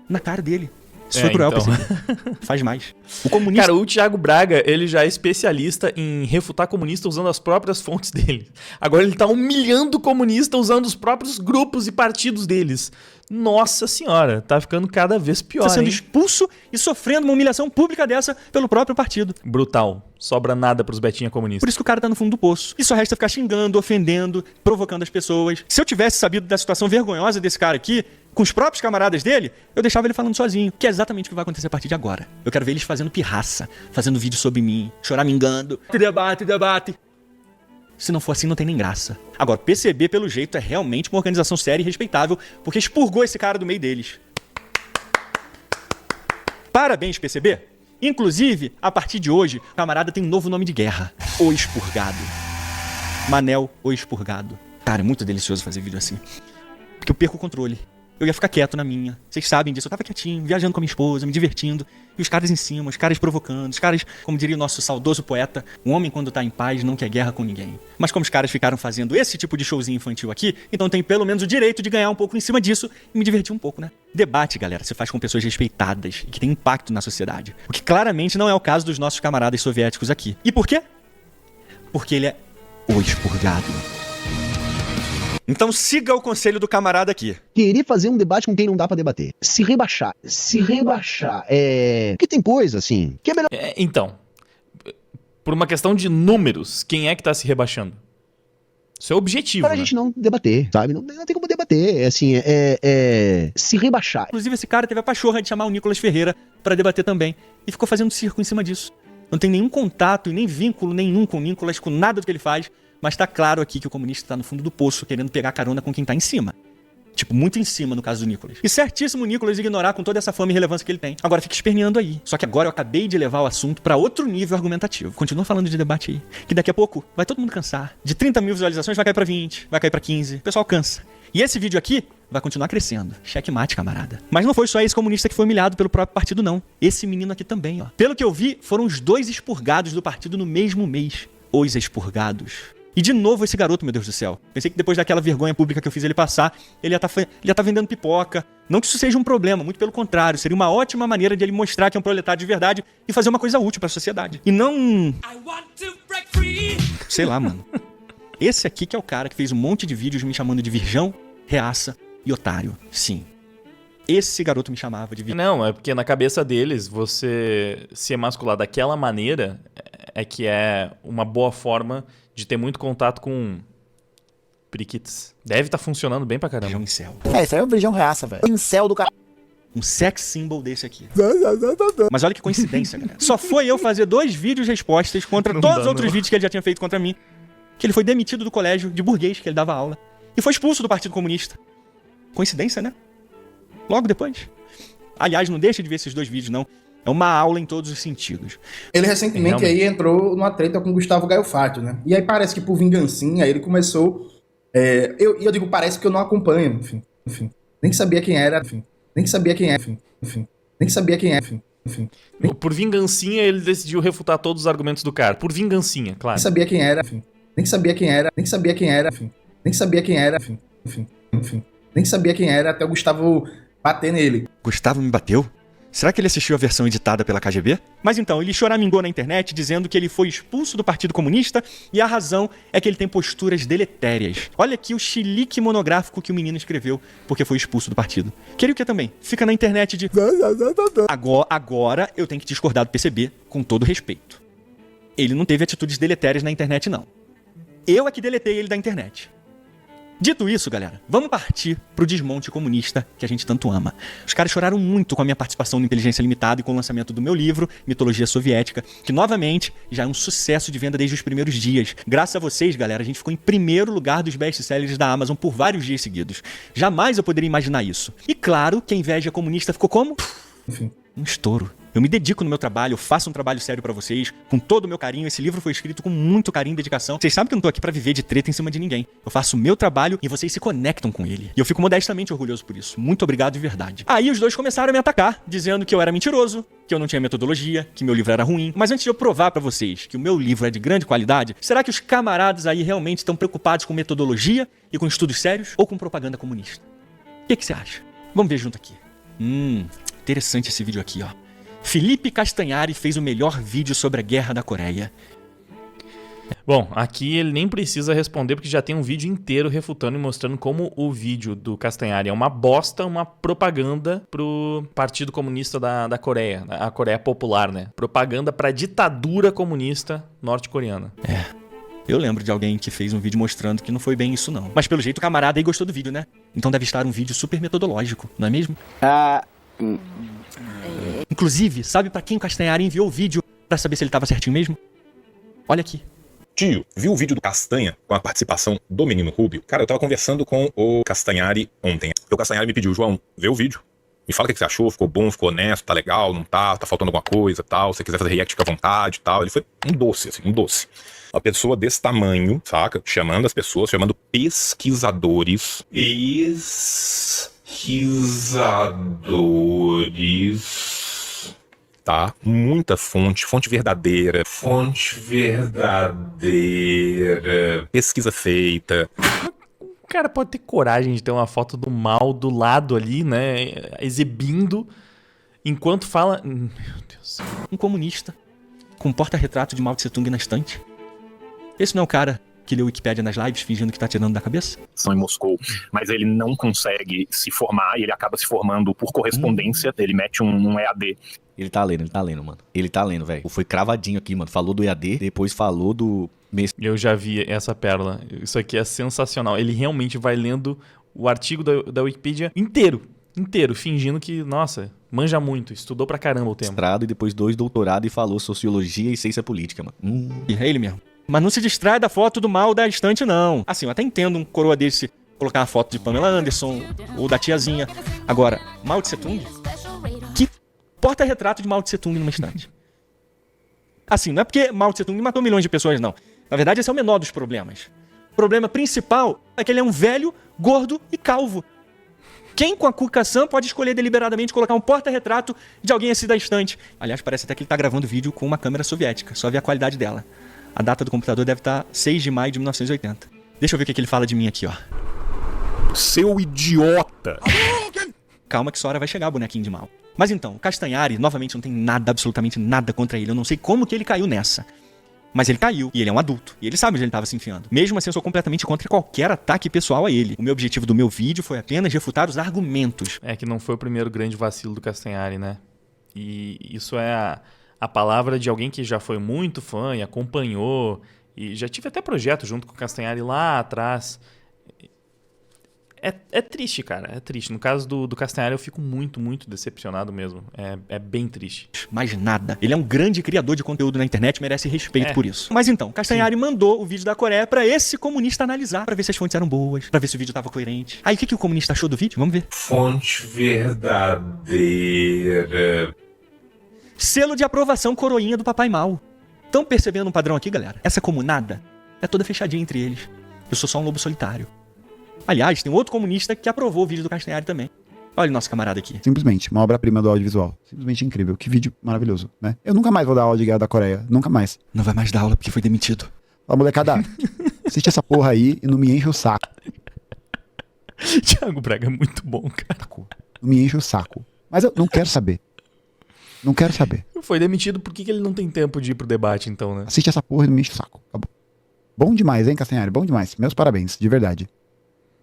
na cara dele. Isso foi cruel, então. PCB. Faz mais. O comunista... Cara, o Thiago Braga, ele já é especialista em refutar comunista usando as próprias fontes dele. Agora ele tá humilhando o comunista usando os próprios grupos e partidos deles. Nossa senhora, tá ficando cada vez pior, Tá sendo hein? expulso e sofrendo uma humilhação pública dessa pelo próprio partido. Brutal. Sobra nada pros Betinha comunistas. Por isso que o cara tá no fundo do poço. E só resta ficar xingando, ofendendo, provocando as pessoas. Se eu tivesse sabido da situação vergonhosa desse cara aqui, com os próprios camaradas dele, eu deixava ele falando sozinho, que é exatamente o que vai acontecer a partir de agora. Eu quero ver eles fazendo pirraça, fazendo vídeo sobre mim, choramingando, debate. Se não for assim, não tem nem graça. Agora, PCB, pelo jeito, é realmente uma organização séria e respeitável, porque expurgou esse cara do meio deles. Parabéns, PCB. Inclusive, a partir de hoje, o camarada tem um novo nome de guerra. O Expurgado. Manel, o Expurgado. Cara, é muito delicioso fazer vídeo assim. Porque eu perco o controle. Eu ia ficar quieto na minha. Vocês sabem disso. Eu tava quietinho, viajando com a minha esposa, me divertindo. E os caras em cima, os caras provocando. Os caras, como diria o nosso saudoso poeta, um homem quando tá em paz não quer guerra com ninguém. Mas como os caras ficaram fazendo esse tipo de showzinho infantil aqui, então tem pelo menos o direito de ganhar um pouco em cima disso e me divertir um pouco, né? Debate, galera, se faz com pessoas respeitadas e que tem impacto na sociedade. O que claramente não é o caso dos nossos camaradas soviéticos aqui. E por quê? Porque ele é o expurgado. Então siga o conselho do camarada aqui. Querer fazer um debate com quem não dá pra debater. Se rebaixar. Porque tem coisa, assim, que é melhor... Então, por uma questão de números, quem é que tá se rebaixando? Isso é objetivo, Para a né? gente não debater, sabe? Não tem como debater. Assim, se rebaixar. Inclusive, esse cara teve a pachorra de chamar o Nicolas Ferreira pra debater também. E ficou fazendo circo em cima disso. Não tem nenhum contato e nem vínculo nenhum com o Nicolas, com nada do que ele faz. Mas tá claro aqui que o comunista tá no fundo do poço, querendo pegar carona com quem tá em cima. Tipo, muito em cima no caso do Nicolas. E certíssimo o Nicolas ignorar com toda essa fama e relevância que ele tem. Agora fica esperneando aí. Só que agora eu acabei de levar o assunto pra outro nível argumentativo. Continua falando de debate aí. Que daqui a pouco vai todo mundo cansar. De 30 mil visualizações vai cair pra 20, vai cair pra 15. O pessoal cansa. E esse vídeo aqui vai continuar crescendo. Checkmate, camarada. Mas não foi só esse comunista que foi humilhado pelo próprio partido, não. Esse menino aqui também, ó. Pelo que eu vi, foram os dois expurgados do partido no mesmo mês. Os expurgados. E de novo esse garoto, meu Deus do céu. Pensei que depois daquela vergonha pública que eu fiz ele passar, ele ia tá vendendo pipoca. Não que isso seja um problema, muito pelo contrário. Seria uma ótima maneira de ele mostrar que é um proletário de verdade e fazer uma coisa útil pra sociedade. E não... Sei lá, mano. Esse aqui que é o cara que fez um monte de vídeos me chamando de virgão, reaça e otário. Sim. Esse garoto me chamava de virgão. Não, é porque na cabeça deles, você se emascular daquela maneira é que é uma boa forma de ter muito contato com periquitos. Deve estar funcionando bem pra caramba. Virgão incel. Isso aí é um virgão reaça, velho. Incel do cara. Um sex symbol desse aqui. Mas olha que coincidência, galera. Só foi eu fazer 2 vídeos respostas contra todos os outros vídeos que ele já tinha feito contra mim. Que ele foi demitido do colégio de burguês que ele dava aula. E foi expulso do Partido Comunista. Coincidência, né? Logo depois. Aliás, não deixa de ver esses 2 vídeos, não. É uma aula em todos os sentidos. Ele recentemente aí entrou numa treta com o Gustavo Gaio Fátio, né? E aí parece que por vingancinha ele começou... eu digo parece porque eu não acompanho, enfim. Nem sabia quem era, nem sabia quem é, nem sabia quem é, Por vingancinha, ele decidiu refutar todos os argumentos do cara. Por vingancinha, claro. Nem sabia quem era, nem sabia quem era, nem sabia quem era, nem sabia quem era, nem sabia quem era até o Gustavo bater nele. Gustavo me bateu? Será que ele assistiu a versão editada pela KGB? Mas então, ele choramingou na internet dizendo que ele foi expulso do Partido Comunista e a razão é que ele tem posturas deletérias. Olha aqui o chilique monográfico que o menino escreveu porque foi expulso do partido. Queria o que também? Fica na internet de... Agora eu tenho que discordar do PCB com todo respeito. Ele não teve atitudes deletérias na internet, não. Eu é que deletei ele da internet. Dito isso, galera, vamos partir pro desmonte comunista que a gente tanto ama. Os caras choraram muito com a minha participação no Inteligência Limitada e com o lançamento do meu livro, Mitologia Soviética, que, novamente, já é um sucesso de venda desde os primeiros dias. Graças a vocês, galera, a gente ficou em primeiro lugar dos best-sellers da Amazon por vários dias seguidos. Jamais eu poderia imaginar isso. E claro que a inveja comunista ficou como? Enfim. Um estouro. Eu me dedico no meu trabalho, eu faço um trabalho sério pra vocês, com todo o meu carinho. Esse livro foi escrito com muito carinho e dedicação. Vocês sabem que eu não tô aqui pra viver de treta em cima de ninguém. Eu faço o meu trabalho e vocês se conectam com ele. E eu fico modestamente orgulhoso por isso. Muito obrigado de verdade. Aí os dois começaram a me atacar, dizendo que eu era mentiroso, que eu não tinha metodologia, que meu livro era ruim. Mas antes de eu provar pra vocês que o meu livro é de grande qualidade, será que os camaradas aí realmente estão preocupados com metodologia e com estudos sérios ou com propaganda comunista? O que você acha? Vamos ver junto aqui. Interessante esse vídeo aqui, ó. Felipe Castanhari fez o melhor vídeo sobre a Guerra da Coreia. Bom, aqui ele nem precisa responder porque já tem um vídeo inteiro refutando e mostrando como o vídeo do Castanhari é uma bosta, uma propaganda pro Partido Comunista da Coreia, a Coreia Popular, né? Propaganda pra ditadura comunista norte-coreana. Eu lembro de alguém que fez um vídeo mostrando que não foi bem isso, não. Mas pelo jeito o camarada aí gostou do vídeo, né? Então deve estar um vídeo super metodológico, não é mesmo? Inclusive, sabe pra quem o Castanhari enviou o vídeo pra saber se ele tava certinho mesmo? Olha aqui. Tio, viu o vídeo do Castanha com a participação do menino Rubio? Cara, eu tava conversando com o Castanhari ontem. O Castanhari me pediu, João, vê o vídeo. Me fala o que você achou, ficou bom, ficou honesto, tá legal, não tá faltando alguma coisa, tal. Se você quiser fazer react, fica à vontade, tal. Ele foi um doce, assim, um doce. Uma pessoa desse tamanho, saca? Chamando as pessoas, chamando pesquisadores. Tá? Muita fonte verdadeira. Pesquisa feita. O cara pode ter coragem de ter uma foto do mal do lado ali, né? Exibindo, enquanto fala... Meu Deus. Um comunista com um porta-retrato de Mao Tse Tung na estante. Esse não é o cara que lê Wikipédia nas lives fingindo que tá tirando da cabeça? São em Moscou, mas ele não consegue se formar e ele acaba se formando por correspondência. Ele mete um EAD. Ele tá lendo, mano. Ele tá lendo, velho. Foi cravadinho aqui, mano. Falou do EAD, depois falou do... Eu já vi essa pérola. Isso aqui é sensacional. Ele realmente vai lendo o artigo da Wikipedia inteiro, fingindo que, nossa, manja muito, estudou pra caramba o tema. Mestrado e depois 2 doutorados e falou sociologia e ciência política, mano. E é ele mesmo. Mas não se distrai da foto do mal da estante, não. Assim, eu até entendo um coroa desse colocar uma foto de Pamela Anderson ou da tiazinha. Agora, Mao Tse Tung? Que porta-retrato de Mao Tse Tung numa estante? Assim, não é porque Mao Tse Tung matou milhões de pessoas, não. Na verdade, esse é o menor dos problemas. O problema principal é que ele é um velho, gordo e calvo. Quem com a cucação pode escolher deliberadamente colocar um porta-retrato de alguém assim da estante? Aliás, parece até que ele tá gravando vídeo com uma câmera soviética. Só ver a qualidade dela. A data do computador deve estar 6 de maio de 1980. Deixa eu ver o que ele fala de mim aqui, ó. Seu idiota! Calma que essa hora vai chegar, bonequinho de mal. Mas então, o Castanhari, novamente, não tem nada, absolutamente nada contra ele. Eu não sei como que ele caiu nessa. Mas ele caiu, e ele é um adulto, e ele sabe onde ele estava se enfiando. Mesmo assim, eu sou completamente contra qualquer ataque pessoal a ele. O meu objetivo do meu vídeo foi apenas refutar os argumentos. É que não foi o primeiro grande vacilo do Castanhari, né? E isso é a palavra de alguém que já foi muito fã e acompanhou, e já tive até projeto junto com o Castanhari lá atrás. É triste, cara. É triste. No caso do Castanhari, eu fico muito, muito decepcionado mesmo. É bem triste. Mais nada. Ele é um grande criador de conteúdo na internet, merece respeito por isso. Mas então, Castanhari mandou o vídeo da Coreia pra esse comunista analisar, pra ver se as fontes eram boas, pra ver se o vídeo tava coerente. Aí o que o comunista achou do vídeo? Vamos ver. Fonte verdadeira. Selo de aprovação coroinha do Papai Mal. Estão percebendo um padrão aqui, galera? Essa comunada é toda fechadinha entre eles. Eu sou só um lobo solitário. Aliás, tem um outro comunista que aprovou o vídeo do Castanhari também. Olha o nosso camarada aqui. Simplesmente, uma obra-prima do audiovisual. Simplesmente incrível. Que vídeo maravilhoso, né? Eu nunca mais vou dar aula de Guerra da Coreia. Nunca mais. Não vai mais dar aula porque foi demitido. Fala, molecada. Assiste essa porra aí e não me enche o saco. Thiago Braga é muito bom, cara. Não me enche o saco. Mas eu não quero saber. Não quero saber. Foi demitido, por que ele não tem tempo de ir pro debate, então, né? Assiste essa porra e não me enche o saco. Acabou. Bom demais, hein, Castanhari? Bom demais. Meus parabéns, de verdade.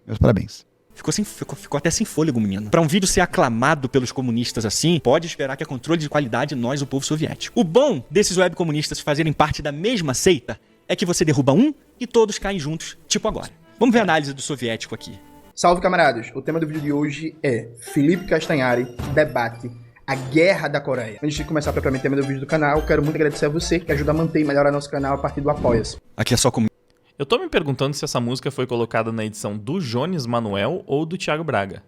Meus parabéns. Ficou até sem fôlego, menino. Pra um vídeo ser aclamado pelos comunistas assim, pode esperar que a controle de qualidade nós, o povo soviético. O bom desses web comunistas fazerem parte da mesma seita é que você derruba um e todos caem juntos, tipo agora. Vamos ver a análise do soviético aqui. Salve, camaradas! O tema do vídeo de hoje é Felipe Castanhari debate a Guerra da Coreia. Antes de começar propriamente o tema do vídeo do canal, quero muito agradecer a você que ajuda a manter e melhorar nosso canal a partir do Apoia-se. Aqui é só comigo. Eu tô me perguntando se essa música foi colocada na edição do Jones Manuel ou do Thiago Braga.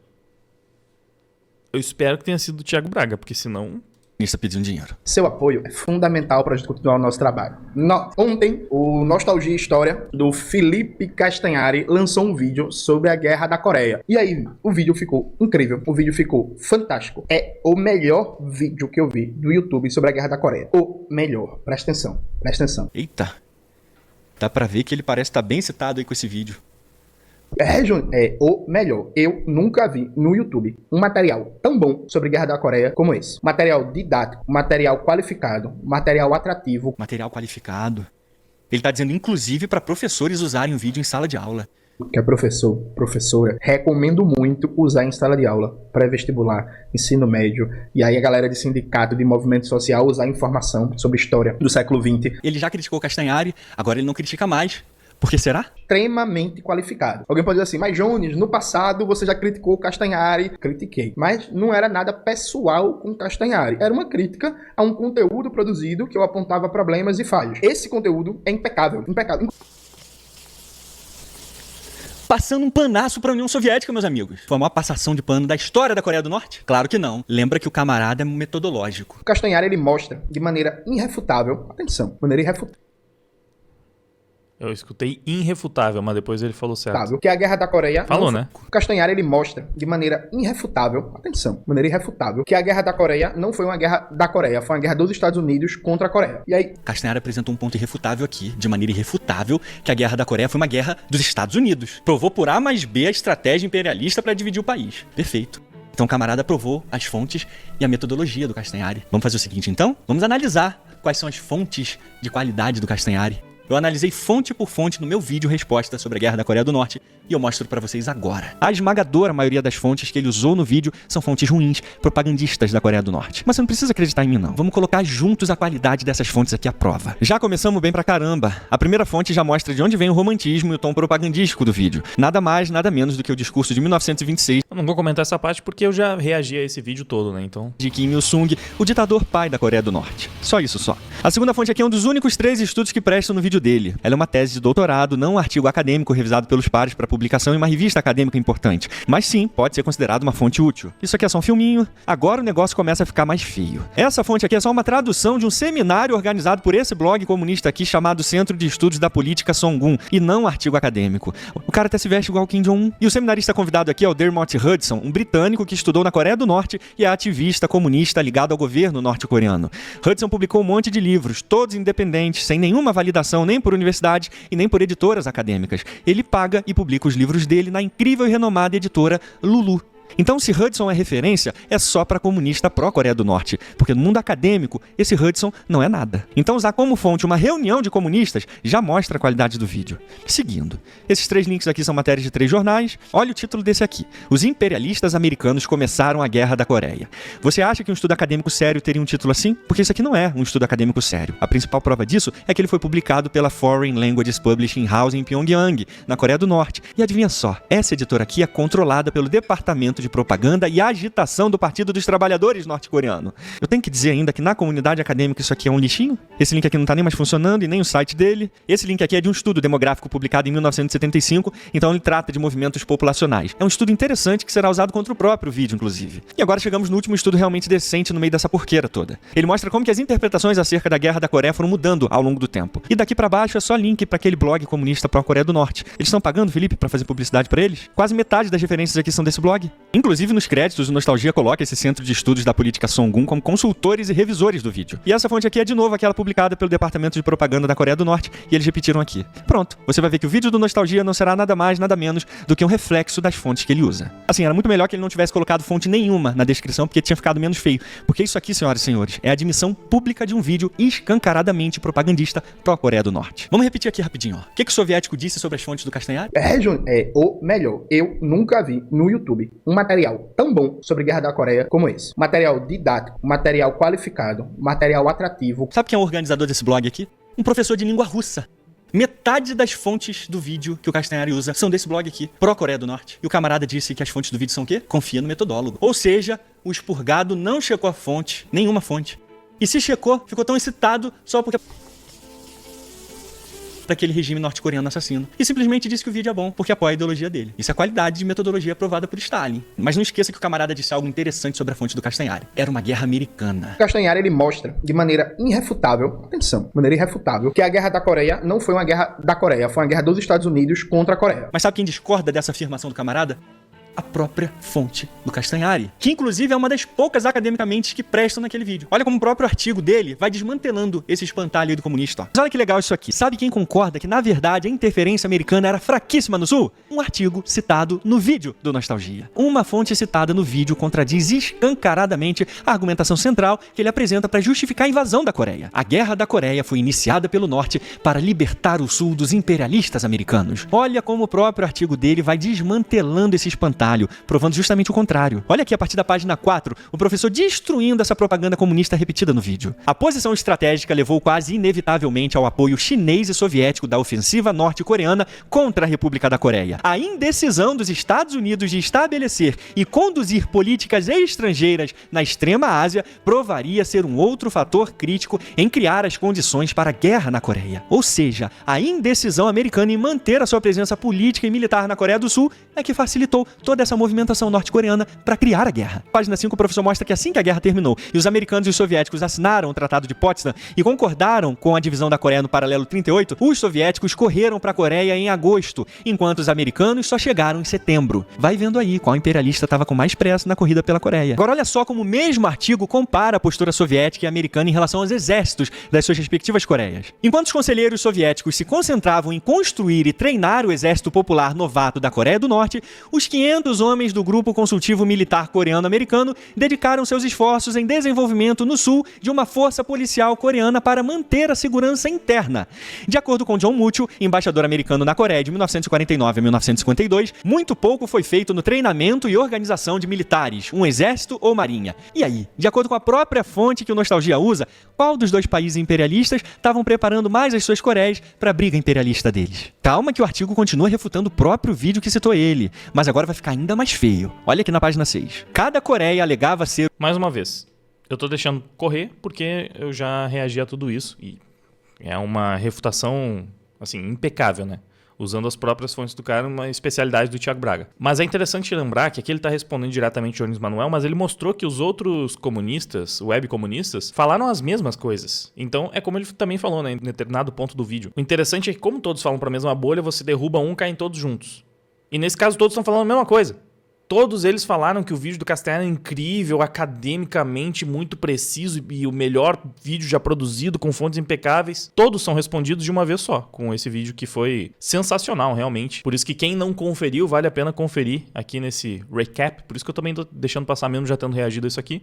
Eu espero que tenha sido do Thiago Braga, porque senão... Está pedindo dinheiro. Seu apoio é fundamental para a gente continuar o nosso trabalho. Ontem, o Nostalgia História, do Felipe Castanhari, lançou um vídeo sobre a Guerra da Coreia. E aí, o vídeo ficou incrível, o vídeo ficou fantástico. É o melhor vídeo que eu vi do YouTube sobre a Guerra da Coreia. O melhor. Presta atenção, presta atenção. Eita. Dá pra ver que ele parece estar bem citado aí com esse vídeo. É o melhor. Eu nunca vi no YouTube um material tão bom sobre Guerra da Coreia como esse. Material didático, material qualificado, material atrativo. Material qualificado. Ele tá dizendo, inclusive, para professores usarem o vídeo em sala de aula. Que é professora, recomendo muito usar em sala de aula, pré-vestibular, ensino médio, e aí a galera de sindicato, de movimento social, usar informação sobre história do século XX. Ele já criticou Castanhari, agora ele não critica mais. Por que será? Extremamente qualificado. Alguém pode dizer assim, mas Jones, no passado você já criticou Castanhari. Critiquei. Mas não era nada pessoal com Castanhari. Era uma crítica a um conteúdo produzido que eu apontava problemas e falhas. Esse conteúdo é impecável. Impecável. Passando um panaço pra União Soviética, meus amigos. Foi a maior passação de pano da história da Coreia do Norte? Claro que não. Lembra que o camarada é metodológico. O Castanhari, ele mostra de maneira irrefutável, atenção, maneira irrefutável, eu escutei irrefutável, mas depois ele falou certo. Que a Guerra da Coreia... Falou, né? O Castanhari, ele mostra de maneira irrefutável, atenção, maneira irrefutável, que a Guerra da Coreia não foi uma guerra da Coreia, foi uma guerra dos Estados Unidos contra a Coreia. E aí... Castanhari apresentou um ponto irrefutável aqui, de maneira irrefutável, que a Guerra da Coreia foi uma guerra dos Estados Unidos. Provou por A mais B a estratégia imperialista para dividir o país. Perfeito. Então o camarada provou as fontes e a metodologia do Castanhari. Vamos fazer o seguinte, então? Vamos analisar quais são as fontes de qualidade do Castanhari. Eu analisei fonte por fonte no meu vídeo resposta sobre a Guerra da Coreia do Norte e eu mostro pra vocês agora. A esmagadora maioria das fontes que ele usou no vídeo são fontes ruins, propagandistas da Coreia do Norte. Mas você não precisa acreditar em mim, não. Vamos colocar juntos a qualidade dessas fontes aqui à prova. Já começamos bem pra caramba. A primeira fonte já mostra de onde vem o romantismo e o tom propagandístico do vídeo. Nada mais, nada menos do que o discurso de 1926. Eu não vou comentar essa parte porque eu já reagi a esse vídeo todo, né? Então... de Kim Il-sung, o ditador pai da Coreia do Norte. Só isso, só. A segunda fonte aqui é um dos únicos 3 estudos que prestam no vídeo dele. Ela é uma tese de doutorado, não um artigo acadêmico revisado pelos pares para publicação em uma revista acadêmica importante. Mas sim, pode ser considerado uma fonte útil. Isso aqui é só um filminho, agora o negócio começa a ficar mais feio. Essa fonte aqui é só uma tradução de um seminário organizado por esse blog comunista aqui chamado Centro de Estudos da Política Songun, e não um artigo acadêmico. O cara até se veste igual Kim Jong-un. E o seminarista convidado aqui é o Dermot Hudson, um britânico que estudou na Coreia do Norte e é ativista comunista ligado ao governo norte-coreano. Hudson publicou um monte de livros, todos independentes, sem nenhuma validação nem por universidade e nem por editoras acadêmicas. Ele paga e publica os livros dele na incrível e renomada editora Lulu. Então, se Hudson é referência, é só para comunista pró-Coreia do Norte, porque no mundo acadêmico, esse Hudson não é nada. Então, usar como fonte uma reunião de comunistas já mostra a qualidade do vídeo. Seguindo, esses 3 links aqui são matérias de 3 jornais. Olha o título desse aqui. Os imperialistas americanos começaram a Guerra da Coreia. Você acha que um estudo acadêmico sério teria um título assim? Porque isso aqui não é um estudo acadêmico sério. A principal prova disso é que ele foi publicado pela Foreign Languages Publishing House em Pyongyang, na Coreia do Norte. E adivinha só, essa editora aqui é controlada pelo Departamento de Propaganda e Agitação do Partido dos Trabalhadores norte-coreano. Eu tenho que dizer ainda que na comunidade acadêmica isso aqui é um lixinho? Esse link aqui não tá nem mais funcionando e nem o site dele. Esse link aqui é de um estudo demográfico publicado em 1975, então ele trata de movimentos populacionais. É um estudo interessante que será usado contra o próprio vídeo, inclusive. E agora chegamos no último estudo realmente decente no meio dessa porqueira toda. Ele mostra como que as interpretações acerca da Guerra da Coreia foram mudando ao longo do tempo. E daqui pra baixo é só link pra aquele blog comunista pró-Coreia do Norte. Eles estão pagando, Felipe, pra fazer publicidade pra eles? Quase metade das referências aqui são desse blog. Inclusive, nos créditos, o Nostalgia coloca esse centro de estudos da política Songun como consultores e revisores do vídeo. E essa fonte aqui é, de novo, aquela publicada pelo Departamento de Propaganda da Coreia do Norte, e eles repetiram aqui. Pronto, você vai ver que o vídeo do Nostalgia não será nada mais, nada menos do que um reflexo das fontes que ele usa. Assim, era muito melhor que ele não tivesse colocado fonte nenhuma na descrição, porque tinha ficado menos feio. Porque isso aqui, senhoras e senhores, é a admissão pública de um vídeo escancaradamente propagandista pró-Coreia do Norte. Vamos repetir aqui rapidinho, ó. O que o soviético disse sobre as fontes do Castanhari? Júnior, é o melhor. Eu nunca vi no YouTube um material tão bom sobre Guerra da Coreia como esse. Material didático, material qualificado, material atrativo. Sabe quem é o organizador desse blog aqui? Um professor de língua russa. Metade das fontes do vídeo que o Castanhari usa são desse blog aqui, pró-Coreia do Norte. E o camarada disse que as fontes do vídeo são o quê? Confia no metodólogo. Ou seja, o expurgado não checou a fonte, nenhuma fonte. E se checou, ficou tão excitado só porque... daquele regime norte-coreano assassino. E simplesmente disse que o vídeo é bom, porque apoia a ideologia dele. Isso é a qualidade de metodologia aprovada por Stalin. Mas não esqueça que o camarada disse algo interessante sobre a fonte do Castanhari. Era uma guerra americana. O Castanhari, ele mostra de maneira irrefutável, atenção, de maneira irrefutável, que a Guerra da Coreia não foi uma guerra da Coreia, foi uma guerra dos Estados Unidos contra a Coreia. Mas sabe quem discorda dessa afirmação do camarada? A própria fonte do Castanhari, que inclusive é uma das poucas academicamente que prestam naquele vídeo. Olha como o próprio artigo dele vai desmantelando esse espantalho aí do comunista. Ó. Mas olha que legal isso aqui. Sabe quem concorda que, na verdade, a interferência americana era fraquíssima no Sul? Um artigo citado no vídeo do Nostalgia. Uma fonte citada no vídeo contradiz escancaradamente a argumentação central que ele apresenta para justificar a invasão da Coreia. A Guerra da Coreia foi iniciada pelo Norte para libertar o Sul dos imperialistas americanos. Olha como o próprio artigo dele vai desmantelando esse espantalho, provando justamente o contrário. Olha aqui a partir da página 4, o professor destruindo essa propaganda comunista repetida no vídeo. A posição estratégica levou quase inevitavelmente ao apoio chinês e soviético da ofensiva norte-coreana contra a República da Coreia. A indecisão dos Estados Unidos de estabelecer e conduzir políticas estrangeiras na extrema Ásia provaria ser um outro fator crítico em criar as condições para a guerra na Coreia. Ou seja, a indecisão americana em manter a sua presença política e militar na Coreia do Sul é que facilitou toda essa movimentação norte-coreana para criar a guerra. Página 5, o professor mostra que assim que a guerra terminou e os americanos e os soviéticos assinaram o Tratado de Potsdam e concordaram com a divisão da Coreia no paralelo 38, os soviéticos correram para a Coreia em agosto, enquanto os americanos só chegaram em setembro. Vai vendo aí qual imperialista estava com mais pressa na corrida pela Coreia. Agora olha só como o mesmo artigo compara a postura soviética e americana em relação aos exércitos das suas respectivas Coreias. Enquanto os conselheiros soviéticos se concentravam em construir e treinar o exército popular novato da Coreia do Norte, os 500 homens do Grupo Consultivo Militar Coreano-Americano dedicaram seus esforços em desenvolvimento no sul de uma força policial coreana para manter a segurança interna. De acordo com John Mitchell, embaixador americano na Coreia de 1949 a 1952, muito pouco foi feito no treinamento e organização de militares, um exército ou marinha. E aí, de acordo com a própria fonte que o Nostalgia usa, qual dos dois países imperialistas estavam preparando mais as suas Coreias para a briga imperialista deles? Calma que o artigo continua refutando o próprio vídeo que citou ele, mas agora vai ficar ainda mais feio. Olha aqui na página 6. Cada Coreia alegava ser... Mais uma vez, eu tô deixando correr porque eu já reagi a tudo isso e é uma refutação, assim, impecável, né? Usando as próprias fontes do cara, uma especialidade do Thiago Braga. Mas é interessante lembrar que aqui ele está respondendo diretamente ao Jones Manuel, mas ele mostrou que os outros comunistas, webcomunistas, falaram as mesmas coisas. Então, é como ele também falou, né, em determinado ponto do vídeo. O interessante é que, como todos falam para a mesma bolha, você derruba um, caem todos juntos. E nesse caso, todos estão falando a mesma coisa. Todos eles falaram que o vídeo do Castanhari é incrível, academicamente muito preciso e o melhor vídeo já produzido, com fontes impecáveis. Todos são respondidos de uma vez só, com esse vídeo que foi sensacional, realmente. Por isso que quem não conferiu, vale a pena conferir aqui nesse recap. Por isso que eu também tô deixando passar mesmo já tendo reagido a isso aqui.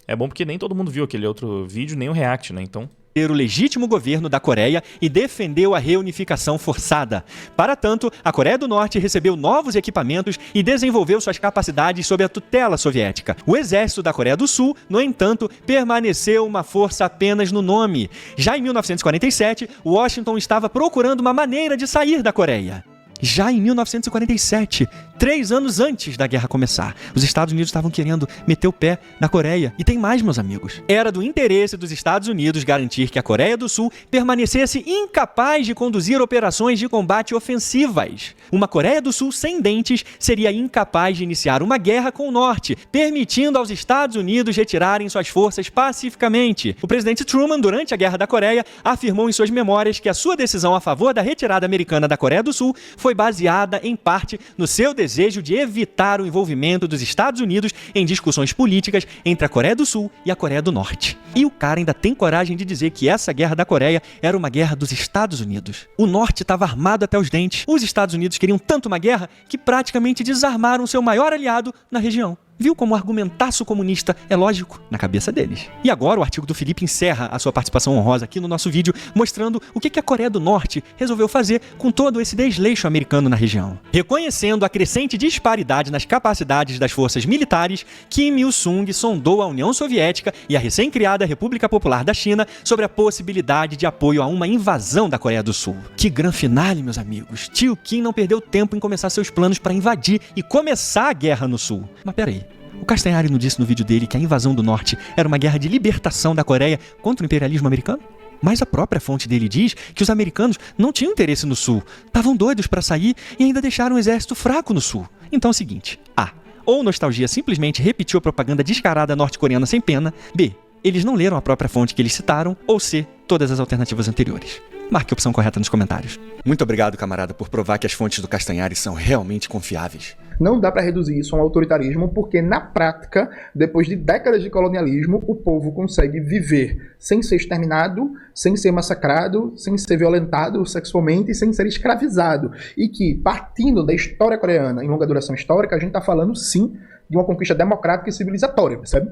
É bom porque nem todo mundo viu aquele outro vídeo, nem o react, né? Então... o legítimo governo da Coreia e defendeu a reunificação forçada. Para tanto, a Coreia do Norte recebeu novos equipamentos e desenvolveu suas capacidades sob a tutela soviética. O exército da Coreia do Sul, no entanto, permaneceu uma força apenas no nome. Já em 1947, Washington estava procurando uma maneira de sair da Coreia. Já em 1947, 3 anos antes da guerra começar, os Estados Unidos estavam querendo meter o pé na Coreia. E tem mais, meus amigos. Era do interesse dos Estados Unidos garantir que a Coreia do Sul permanecesse incapaz de conduzir operações de combate ofensivas. Uma Coreia do Sul sem dentes seria incapaz de iniciar uma guerra com o Norte, permitindo aos Estados Unidos retirarem suas forças pacificamente. O presidente Truman, durante a Guerra da Coreia, afirmou em suas memórias que a sua decisão a favor da retirada americana da Coreia do Sul foi baseada, em parte, no seu desejo de evitar o envolvimento dos Estados Unidos em discussões políticas entre a Coreia do Sul e a Coreia do Norte. E o cara ainda tem coragem de dizer que essa guerra da Coreia era uma guerra dos Estados Unidos. O Norte estava armado até os dentes. Os Estados Unidos queriam tanto uma guerra que praticamente desarmaram seu maior aliado na região. Viu como o argumentaço comunista é lógico na cabeça deles. E agora o artigo do Felipe encerra a sua participação honrosa aqui no nosso vídeo, mostrando o que a Coreia do Norte resolveu fazer com todo esse desleixo americano na região. Reconhecendo a crescente disparidade nas capacidades das forças militares, Kim Il-sung sondou a União Soviética e a recém-criada República Popular da China sobre a possibilidade de apoio a uma invasão da Coreia do Sul. Que gran finale, meus amigos. Tio Kim não perdeu tempo em começar seus planos para invadir e começar a guerra no Sul. Mas peraí. O Castanhari não disse no vídeo dele que a invasão do Norte era uma guerra de libertação da Coreia contra o imperialismo americano? Mas a própria fonte dele diz que os americanos não tinham interesse no Sul, estavam doidos para sair e ainda deixaram um exército fraco no Sul. Então é o seguinte, A. Ou Nostalgia simplesmente repetiu a propaganda descarada norte-coreana sem pena, B. Eles não leram a própria fonte que eles citaram, ou C. Todas as alternativas anteriores. Marque a opção correta nos comentários. Muito obrigado, camarada, por provar que as fontes do Castanhari são realmente confiáveis. Não dá para reduzir isso a um autoritarismo, porque na prática, depois de décadas de colonialismo, o povo consegue viver sem ser exterminado, sem ser massacrado, sem ser violentado sexualmente e sem ser escravizado. E que, partindo da história coreana em longa duração histórica, a gente está falando sim de uma conquista democrática e civilizatória, percebe?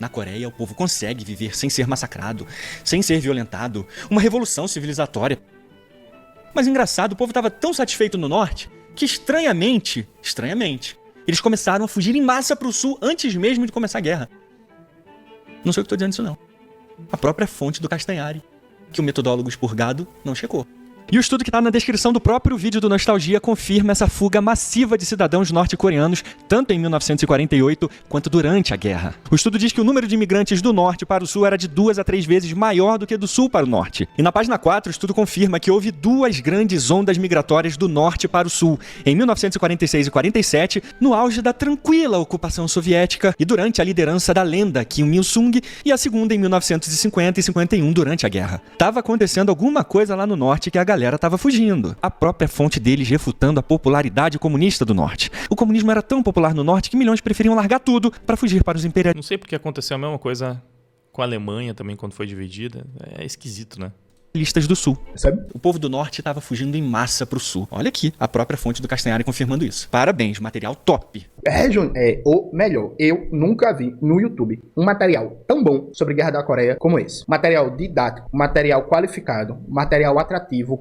Na Coreia, o povo consegue viver sem ser massacrado, sem ser violentado. Uma revolução civilizatória. Mas engraçado, o povo estava tão satisfeito no Norte que estranhamente, eles começaram a fugir em massa para o Sul antes mesmo de começar a guerra. Não sei o que estou dizendo isso não. A própria fonte do Castanhari, que o metodólogo expurgado não checou. E o estudo que está na descrição do próprio vídeo do Nostalgia confirma essa fuga massiva de cidadãos norte-coreanos, tanto em 1948 quanto durante a guerra. O estudo diz que o número de imigrantes do norte para o sul era de 2 a 3 vezes maior do que do sul para o norte. E na página 4, o estudo confirma que houve 2 grandes ondas migratórias do norte para o sul, em 1946 e 47, no auge da tranquila ocupação soviética e durante a liderança da lenda Kim Il-sung, e a segunda em 1950 e 51 durante a guerra. Tava acontecendo alguma coisa lá no norte que a galera tava fugindo. A própria fonte deles refutando a popularidade comunista do norte. O comunismo era tão popular no norte que milhões preferiam largar tudo para fugir para os imperialistas. Não sei porque aconteceu a mesma coisa com a Alemanha também quando foi dividida. É esquisito, né? Do sul. Sabe? O povo do norte estava fugindo em massa pro sul. Olha aqui, a própria fonte do Castanhari confirmando isso. Parabéns, material top. É o melhor. Eu nunca vi no YouTube um material tão bom sobre a Guerra da Coreia como esse. Material didático, material qualificado, material atrativo.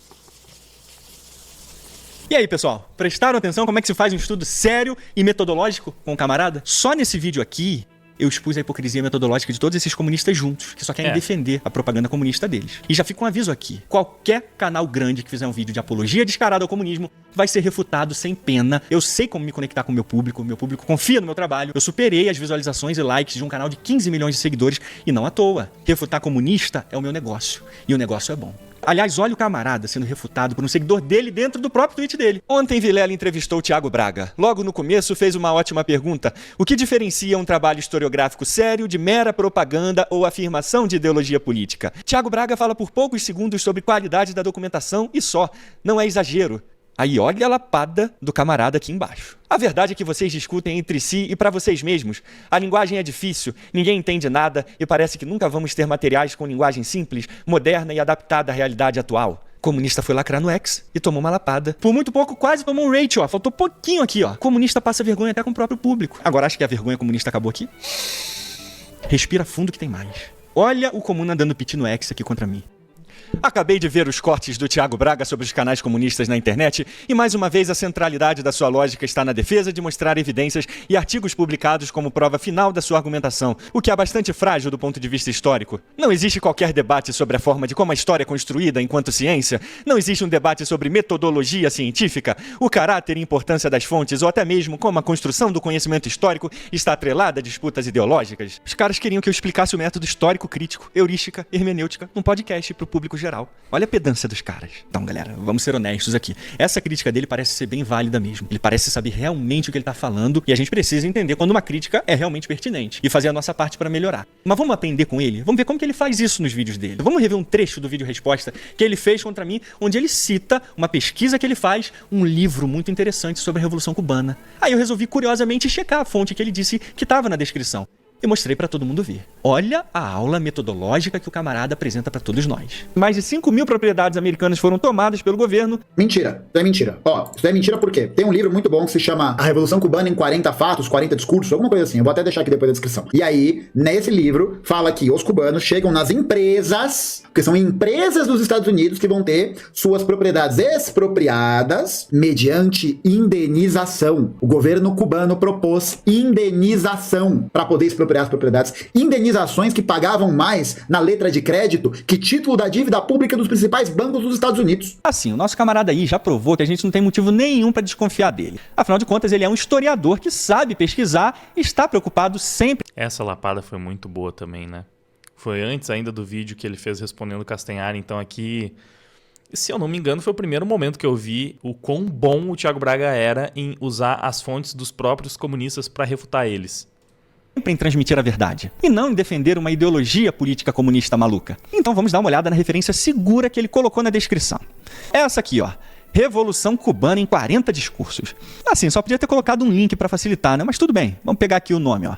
E aí, pessoal? Prestaram atenção como é que se faz um estudo sério e metodológico com o camarada? Só nesse vídeo aqui, eu expus a hipocrisia metodológica de todos esses comunistas juntos, que só querem defender a propaganda comunista deles. E já fica um aviso aqui. Qualquer canal grande que fizer um vídeo de apologia descarada ao comunismo vai ser refutado sem pena. Eu sei como me conectar com o meu público confia no meu trabalho. Eu superei as visualizações e likes de um canal de 15 milhões de seguidores e não à toa. Refutar comunista é o meu negócio. E o negócio é bom. Aliás, olha o camarada sendo refutado por um seguidor dele dentro do próprio tweet dele. Ontem Vilela entrevistou o Thiago Braga. Logo no começo fez uma ótima pergunta. O que diferencia um trabalho historiográfico sério de mera propaganda ou afirmação de ideologia política? Thiago Braga fala por poucos segundos sobre qualidade da documentação e só. Não é exagero. Aí olha a lapada do camarada aqui embaixo. A verdade é que vocês discutem entre si e para vocês mesmos. A linguagem é difícil, ninguém entende nada e parece que nunca vamos ter materiais com linguagem simples, moderna e adaptada à realidade atual. O comunista foi lacrar no X e tomou uma lapada. Por muito pouco, quase tomou um rate, ó. Faltou pouquinho aqui, ó. O comunista passa vergonha até com o próprio público. Agora acha que a vergonha comunista acabou aqui? Respira fundo que tem mais. Olha o Comuna dando piti no X aqui contra mim. Acabei de ver os cortes do Thiago Braga sobre os canais comunistas na internet e mais uma vez a centralidade da sua lógica está na defesa de mostrar evidências e artigos publicados como prova final da sua argumentação, o que é bastante frágil do ponto de vista histórico. Não existe qualquer debate sobre a forma de como a história é construída enquanto ciência, não existe um debate sobre metodologia científica, o caráter e importância das fontes ou até mesmo como a construção do conhecimento histórico está atrelada a disputas ideológicas. Os caras queriam que eu explicasse o método histórico crítico, heurística, hermenêutica, num podcast para o público geral. Olha a pedância dos caras. Então, galera, vamos ser honestos aqui. Essa crítica dele parece ser bem válida mesmo. Ele parece saber realmente o que ele tá falando e a gente precisa entender quando uma crítica é realmente pertinente e fazer a nossa parte para melhorar. Mas vamos aprender com ele? Vamos ver como que ele faz isso nos vídeos dele. Vamos rever um trecho do vídeo resposta que ele fez contra mim, onde ele cita uma pesquisa que ele faz, um livro muito interessante sobre a Revolução Cubana. Aí eu resolvi curiosamente checar a fonte que ele disse que estava na descrição. E mostrei pra todo mundo ver. Olha a aula metodológica que o camarada apresenta pra todos nós. Mais de 5.000 propriedades americanas foram tomadas pelo governo. Mentira, isso é mentira. Ó, isso é mentira por quê? Tem um livro muito bom que se chama A Revolução Cubana em 40 Fatos, 40 Discursos, alguma coisa assim. Eu vou até deixar aqui depois da descrição. E aí, nesse livro, fala que os cubanos chegam nas empresas, porque são empresas dos Estados Unidos que vão ter suas propriedades expropriadas mediante indenização. O governo cubano propôs indenização para poder expropriar as propriedades, indenizações que pagavam mais na letra de crédito que título da dívida pública dos principais bancos dos Estados Unidos. Assim, o nosso camarada aí já provou que a gente não tem motivo nenhum para desconfiar dele. Afinal de contas, ele é um historiador que sabe pesquisar e está preocupado sempre. Essa lapada foi muito boa também, né? Foi antes ainda do vídeo que ele fez respondendo Castanhari, então aqui, se eu não me engano, foi o primeiro momento que eu vi o quão bom o Thiago Braga era em usar as fontes dos próprios comunistas para refutar eles. Sempre em transmitir a verdade, e não em defender uma ideologia política comunista maluca. Então vamos dar uma olhada na referência segura que ele colocou na descrição. Essa aqui, ó. Revolução Cubana em 40 discursos. Assim, só podia ter colocado um link para facilitar, né? Mas tudo bem, vamos pegar aqui o nome, ó.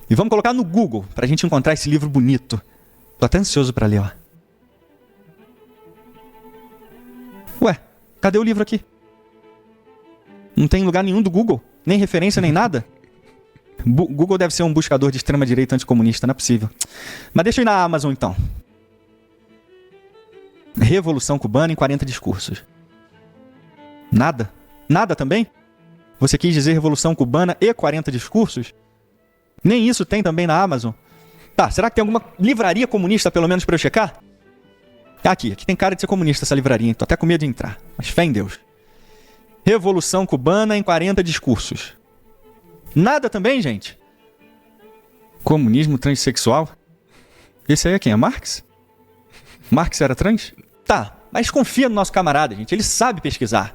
E vamos colocar no Google, pra gente encontrar esse livro bonito. Tô até ansioso pra ler, ó. Ué, cadê o livro aqui? Não tem lugar nenhum do Google, nem referência, nem nada? Google deve ser um buscador de extrema-direita anticomunista, não é possível. Mas deixa eu ir na Amazon, então. Revolução Cubana em 40 discursos. Nada? Nada também? Você quis dizer Revolução Cubana e 40 discursos? Nem isso tem também na Amazon? Tá, será que tem alguma livraria comunista, pelo menos, pra eu checar? Aqui tem cara de ser comunista essa livraria, tô até com medo de entrar. Mas fé em Deus. Revolução Cubana em 40 discursos. Nada também, gente? Comunismo transexual? Esse aí é quem? É Marx? Marx era trans? Tá, mas confia no nosso camarada, gente. Ele sabe pesquisar.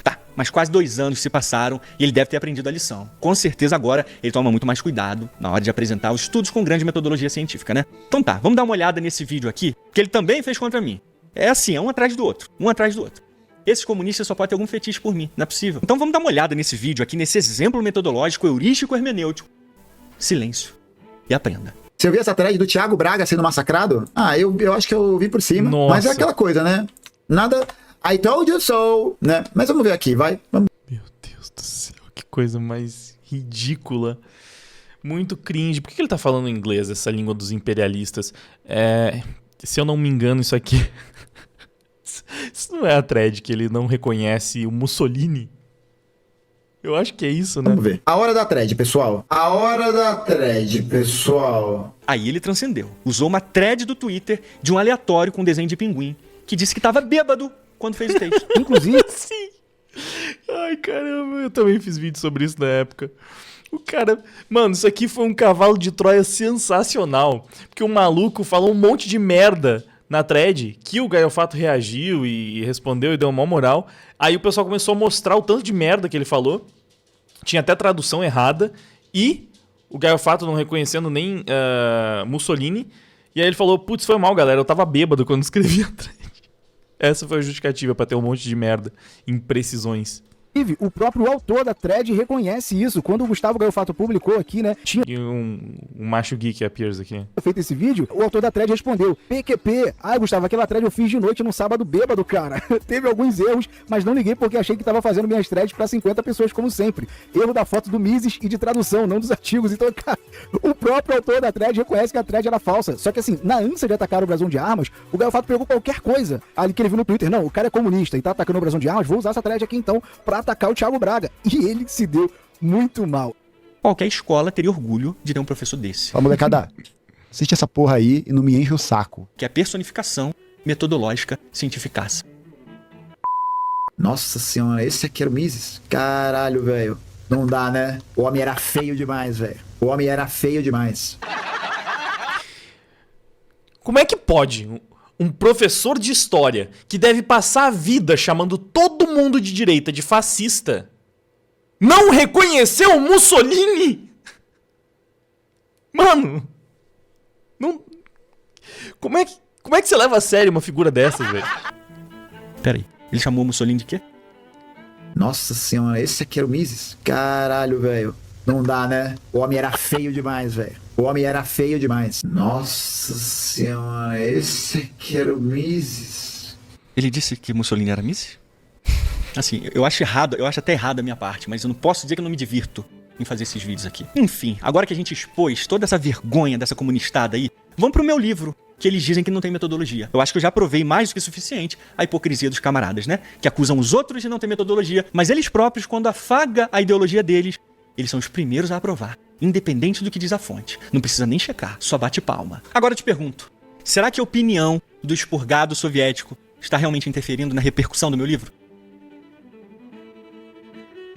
Tá, mas quase 2 anos se passaram e ele deve ter aprendido a lição. Com certeza agora ele toma muito mais cuidado na hora de apresentar os estudos com grande metodologia científica, né? Então tá, vamos dar uma olhada nesse vídeo aqui, que ele também fez contra mim. É assim, é um atrás do outro, um atrás do outro. Esses comunistas só podem ter algum fetiche por mim, não é possível. Então vamos dar uma olhada nesse vídeo aqui, nesse exemplo metodológico, heurístico, hermenêutico. Silêncio. E aprenda. Você viu essa thread do Thiago Braga sendo massacrado? Ah, eu acho que eu vi por cima. Nossa. Mas é aquela coisa, né? Nada... I told you so, né? Mas vamos ver aqui, vai. Vamos. Meu Deus do céu, que coisa mais ridícula. Muito cringe. Por que ele tá falando em inglês, essa língua dos imperialistas? Se eu não me engano, isso aqui... Isso não é a thread que ele não reconhece o Mussolini? Eu acho que é isso, né? Vamos ver. A hora da thread, pessoal. A hora da thread, pessoal. Aí ele transcendeu. Usou uma thread do Twitter de um aleatório com desenho de pinguim, que disse que tava bêbado quando fez o texto. Inclusive... Sim. Ai, caramba, eu também fiz vídeo sobre isso na época. O cara... Mano, isso aqui foi um cavalo de Troia sensacional. Porque o maluco falou um monte de merda na thread, que o Gaio Fato reagiu e respondeu e deu uma moral. Aí o pessoal começou a mostrar o tanto de merda que ele falou. Tinha até tradução errada. E o Gaio Fato não reconhecendo nem Mussolini. E aí ele falou, putz, foi mal, galera. Eu tava bêbado quando escrevi a thread. Essa foi a justificativa pra ter um monte de merda, imprecisões. O próprio autor da thread reconhece isso. Quando o Gustavo Gaiofato publicou aqui, né? Tinha E um macho geek appears aqui. feito esse vídeo, o autor da thread respondeu: PQP, Gustavo, aquela thread eu fiz de noite num sábado bêbado, cara. Teve alguns erros, mas não liguei porque achei que tava fazendo minhas threads pra 50 pessoas, como sempre. Erro da foto do Mises e de tradução, não dos artigos. Então, cara, o próprio autor da thread reconhece que a thread era falsa. Só que assim, na ânsia de atacar o brasão de armas, o Gaiofato pegou qualquer coisa ali que ele viu no Twitter. Não, o cara é comunista e tá atacando o brasão de armas, vou usar essa thread aqui então pra atacar o Thiago Braga. E ele se deu muito mal. Qualquer escola teria orgulho de ter um professor desse. Ó, molecada, assiste essa porra aí e não me enche o saco. Que é a personificação metodológica cientificaça. Nossa senhora, esse aqui era o Mises? Caralho, velho. Não dá, né? O homem era feio demais, velho. O homem era feio demais. Como é que pode um professor de história que deve passar a vida chamando todo mundo de direita de fascista não reconhecer o Mussolini? Mano, não... Como é que você leva a sério uma figura dessas, velho? Peraí, ele chamou o Mussolini de quê? Nossa senhora, esse aqui era o Mises? Caralho, velho. Não dá, né? O homem era feio demais, velho. O homem era feio demais. Nossa senhora, esse aqui era o Mises. Ele disse que Mussolini era Mises? Assim, eu acho até errado a minha parte, mas eu não posso dizer que eu não me divirto em fazer esses vídeos aqui. Enfim, agora que a gente expôs toda essa vergonha dessa comunistada aí, vamos pro meu livro, que eles dizem que não tem metodologia. Eu acho que eu já provei mais do que suficiente a hipocrisia dos camaradas, né? Que acusam os outros de não ter metodologia, mas eles próprios, quando afaga a ideologia deles, eles são os primeiros a aprovar, independente do que diz a fonte. Não precisa nem checar, só bate palma. Agora eu te pergunto, será que a opinião do expurgado soviético está realmente interferindo na repercussão do meu livro?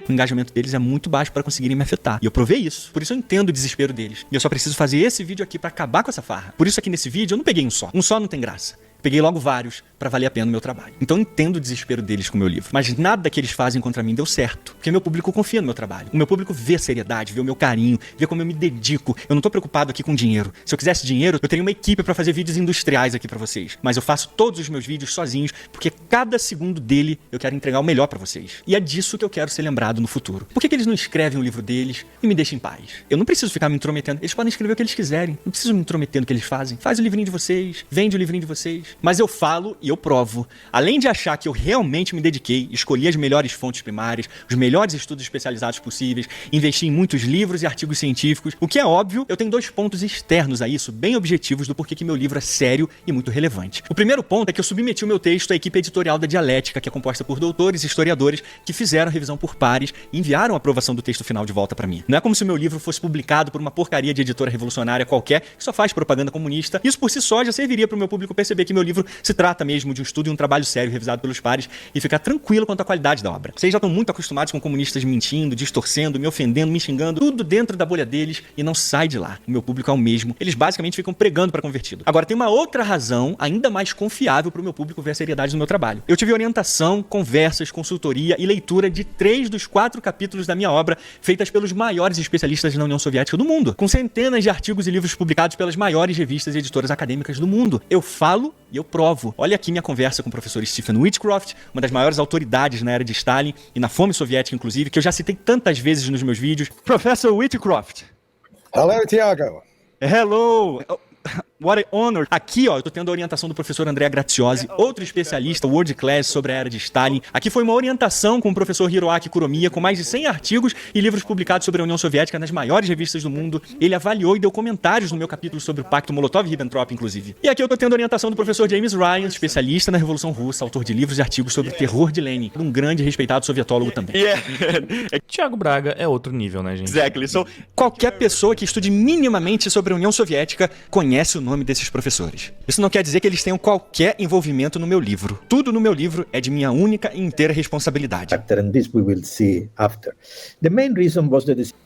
O engajamento deles é muito baixo para conseguirem me afetar. E eu provei isso. Por isso eu entendo o desespero deles. E eu só preciso fazer esse vídeo aqui para acabar com essa farra. Por isso aqui nesse vídeo eu não peguei um só. Um só não tem graça. Peguei logo vários para valer a pena o meu trabalho. Então eu entendo o desespero deles com o meu livro. Mas nada que eles fazem contra mim deu certo. Porque meu público confia no meu trabalho. O meu público vê a seriedade, vê o meu carinho, vê como eu me dedico. Eu não tô preocupado aqui com dinheiro. Se eu quisesse dinheiro, eu teria uma equipe para fazer vídeos industriais aqui para vocês. Mas eu faço todos os meus vídeos sozinhos, porque cada segundo dele eu quero entregar o melhor para vocês. E é disso que eu quero ser lembrado no futuro. Por que eles não escrevem o livro deles e me deixam em paz? Eu não preciso ficar me intrometendo. Eles podem escrever o que eles quiserem. Não preciso me intrometer no que eles fazem. Faz o livrinho de vocês, vende o livrinho de vocês. Mas eu falo e eu provo. Além de achar que eu realmente me dediquei, escolhi as melhores fontes primárias, os melhores estudos especializados possíveis, investi em muitos livros e artigos científicos, o que é óbvio, eu tenho dois pontos externos a isso, bem objetivos do porquê que meu livro é sério e muito relevante. O primeiro ponto é que eu submeti o meu texto à equipe editorial da Dialética, que é composta por doutores e historiadores que fizeram a revisão por pares e enviaram a aprovação do texto final de volta pra mim. Não é como se o meu livro fosse publicado por uma porcaria de editora revolucionária qualquer que só faz propaganda comunista. Isso por si só já serviria pro meu público perceber que meu livro se trata mesmo de um estudo e um trabalho sério revisado pelos pares e ficar tranquilo quanto à qualidade da obra. Vocês já estão muito acostumados com comunistas mentindo, distorcendo, me ofendendo, me xingando, tudo dentro da bolha deles e não sai de lá. O meu público é o mesmo. Eles basicamente ficam pregando para convertido. Agora tem uma outra razão ainda mais confiável para o meu público ver a seriedade do meu trabalho. Eu tive orientação, conversas, consultoria e leitura de 3 dos 4 capítulos da minha obra feitas pelos maiores especialistas na União Soviética do mundo, com centenas de artigos e livros publicados pelas maiores revistas e editoras acadêmicas do mundo. Eu falo e eu provo. Olha aqui minha conversa com o professor Stephen Whitcroft, uma das maiores autoridades na era de Stalin e na fome soviética, inclusive, que eu já citei tantas vezes nos meus vídeos. Professor Whitcroft. Hello, Tiago. Hello. What an honor. Aqui, ó, eu tô tendo a orientação do professor Andrea Graziosi, outro especialista world class sobre a era de Stalin. Aqui foi uma orientação com o professor Hiroaki Kuromiya, com mais de 100 artigos e livros publicados sobre a União Soviética nas maiores revistas do mundo. Ele avaliou e deu comentários no meu capítulo sobre o Pacto Molotov-Ribbentrop, inclusive. E aqui eu tô tendo a orientação do professor James Ryan, especialista na Revolução Russa, autor de livros e artigos sobre o terror de Lenin, um grande e respeitado sovietólogo também. Thiago Braga é outro nível, né, gente? Exactly. So, qualquer pessoa que estude minimamente sobre a União Soviética conhece o nome desses professores. Isso não quer dizer que eles tenham qualquer envolvimento no meu livro. Tudo no meu livro é de minha única e inteira responsabilidade.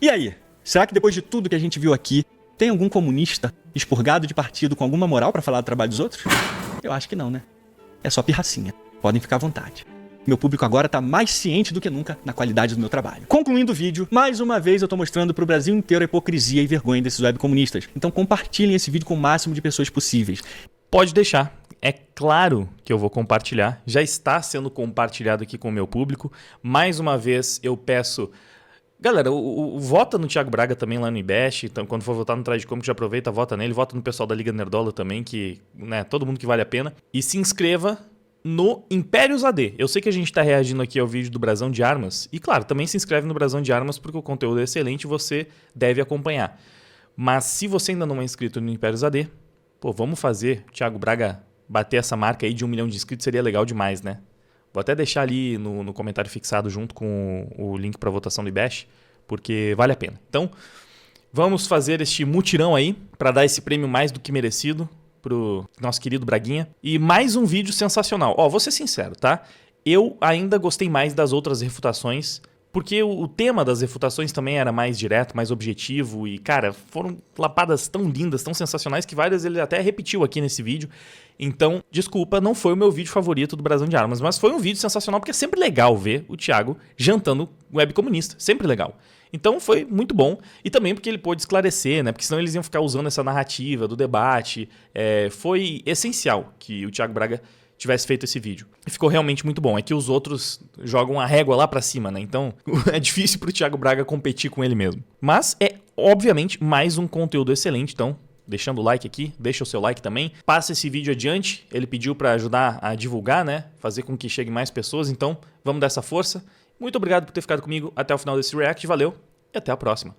E aí? Será que depois de tudo que a gente viu aqui, tem algum comunista expurgado de partido com alguma moral pra falar do trabalho dos outros? Eu acho que não, né? É só pirracinha. Podem ficar à vontade. Meu público agora tá mais ciente do que nunca na qualidade do meu trabalho. Concluindo o vídeo, mais uma vez eu tô mostrando pro Brasil inteiro a hipocrisia e vergonha desses webcomunistas. Então compartilhem esse vídeo com o máximo de pessoas possíveis. Pode deixar. É claro que eu vou compartilhar. Já está sendo compartilhado aqui com o meu público. Mais uma vez, eu peço... Galera, vota no Thiago Braga também lá no IBEST. Então, quando for votar no Traje Cômico, já aproveita, vota nele. Vota no pessoal da Liga Nerdola também, que, né, todo mundo que vale a pena. E se inscreva no Impérios AD. Eu sei que a gente está reagindo aqui ao vídeo do Brasão de Armas. E, claro, também se inscreve no Brasão de Armas, porque o conteúdo é excelente e você deve acompanhar. Mas se você ainda não é inscrito no Impérios AD, pô, vamos fazer o Thiago Braga bater essa marca aí de 1 milhão de inscritos, seria legal demais, né? Vou até deixar ali no comentário fixado junto com o link para votação do IBEST, porque vale a pena. Então, vamos fazer este mutirão aí para dar esse prêmio mais do que merecido pro nosso querido Braguinha. E mais um vídeo sensacional. Ó, vou ser sincero, tá? Eu ainda gostei mais das outras refutações, porque o tema das refutações também era mais direto, mais objetivo e, cara, foram lapadas tão lindas, tão sensacionais que várias ele até repetiu aqui nesse vídeo. Então, desculpa, não foi o meu vídeo favorito do Brasão de Armas, mas foi um vídeo sensacional porque é sempre legal ver o Thiago jantando web comunista, sempre legal. Então foi muito bom e também porque ele pôde esclarecer, né? Porque senão eles iam ficar usando essa narrativa do debate. Foi essencial que o Thiago Braga tivesse feito esse vídeo. E ficou realmente muito bom. É que os outros jogam a régua lá pra cima, né? Então é difícil pro Thiago Braga competir com ele mesmo. Mas é, obviamente, mais um conteúdo excelente. Então, deixando o like aqui, deixa o seu like também. Passa esse vídeo adiante. Ele pediu pra ajudar a divulgar, né? Fazer com que chegue mais pessoas. Então, vamos dar essa força. Muito obrigado por ter ficado comigo até o final desse react. Valeu e até a próxima.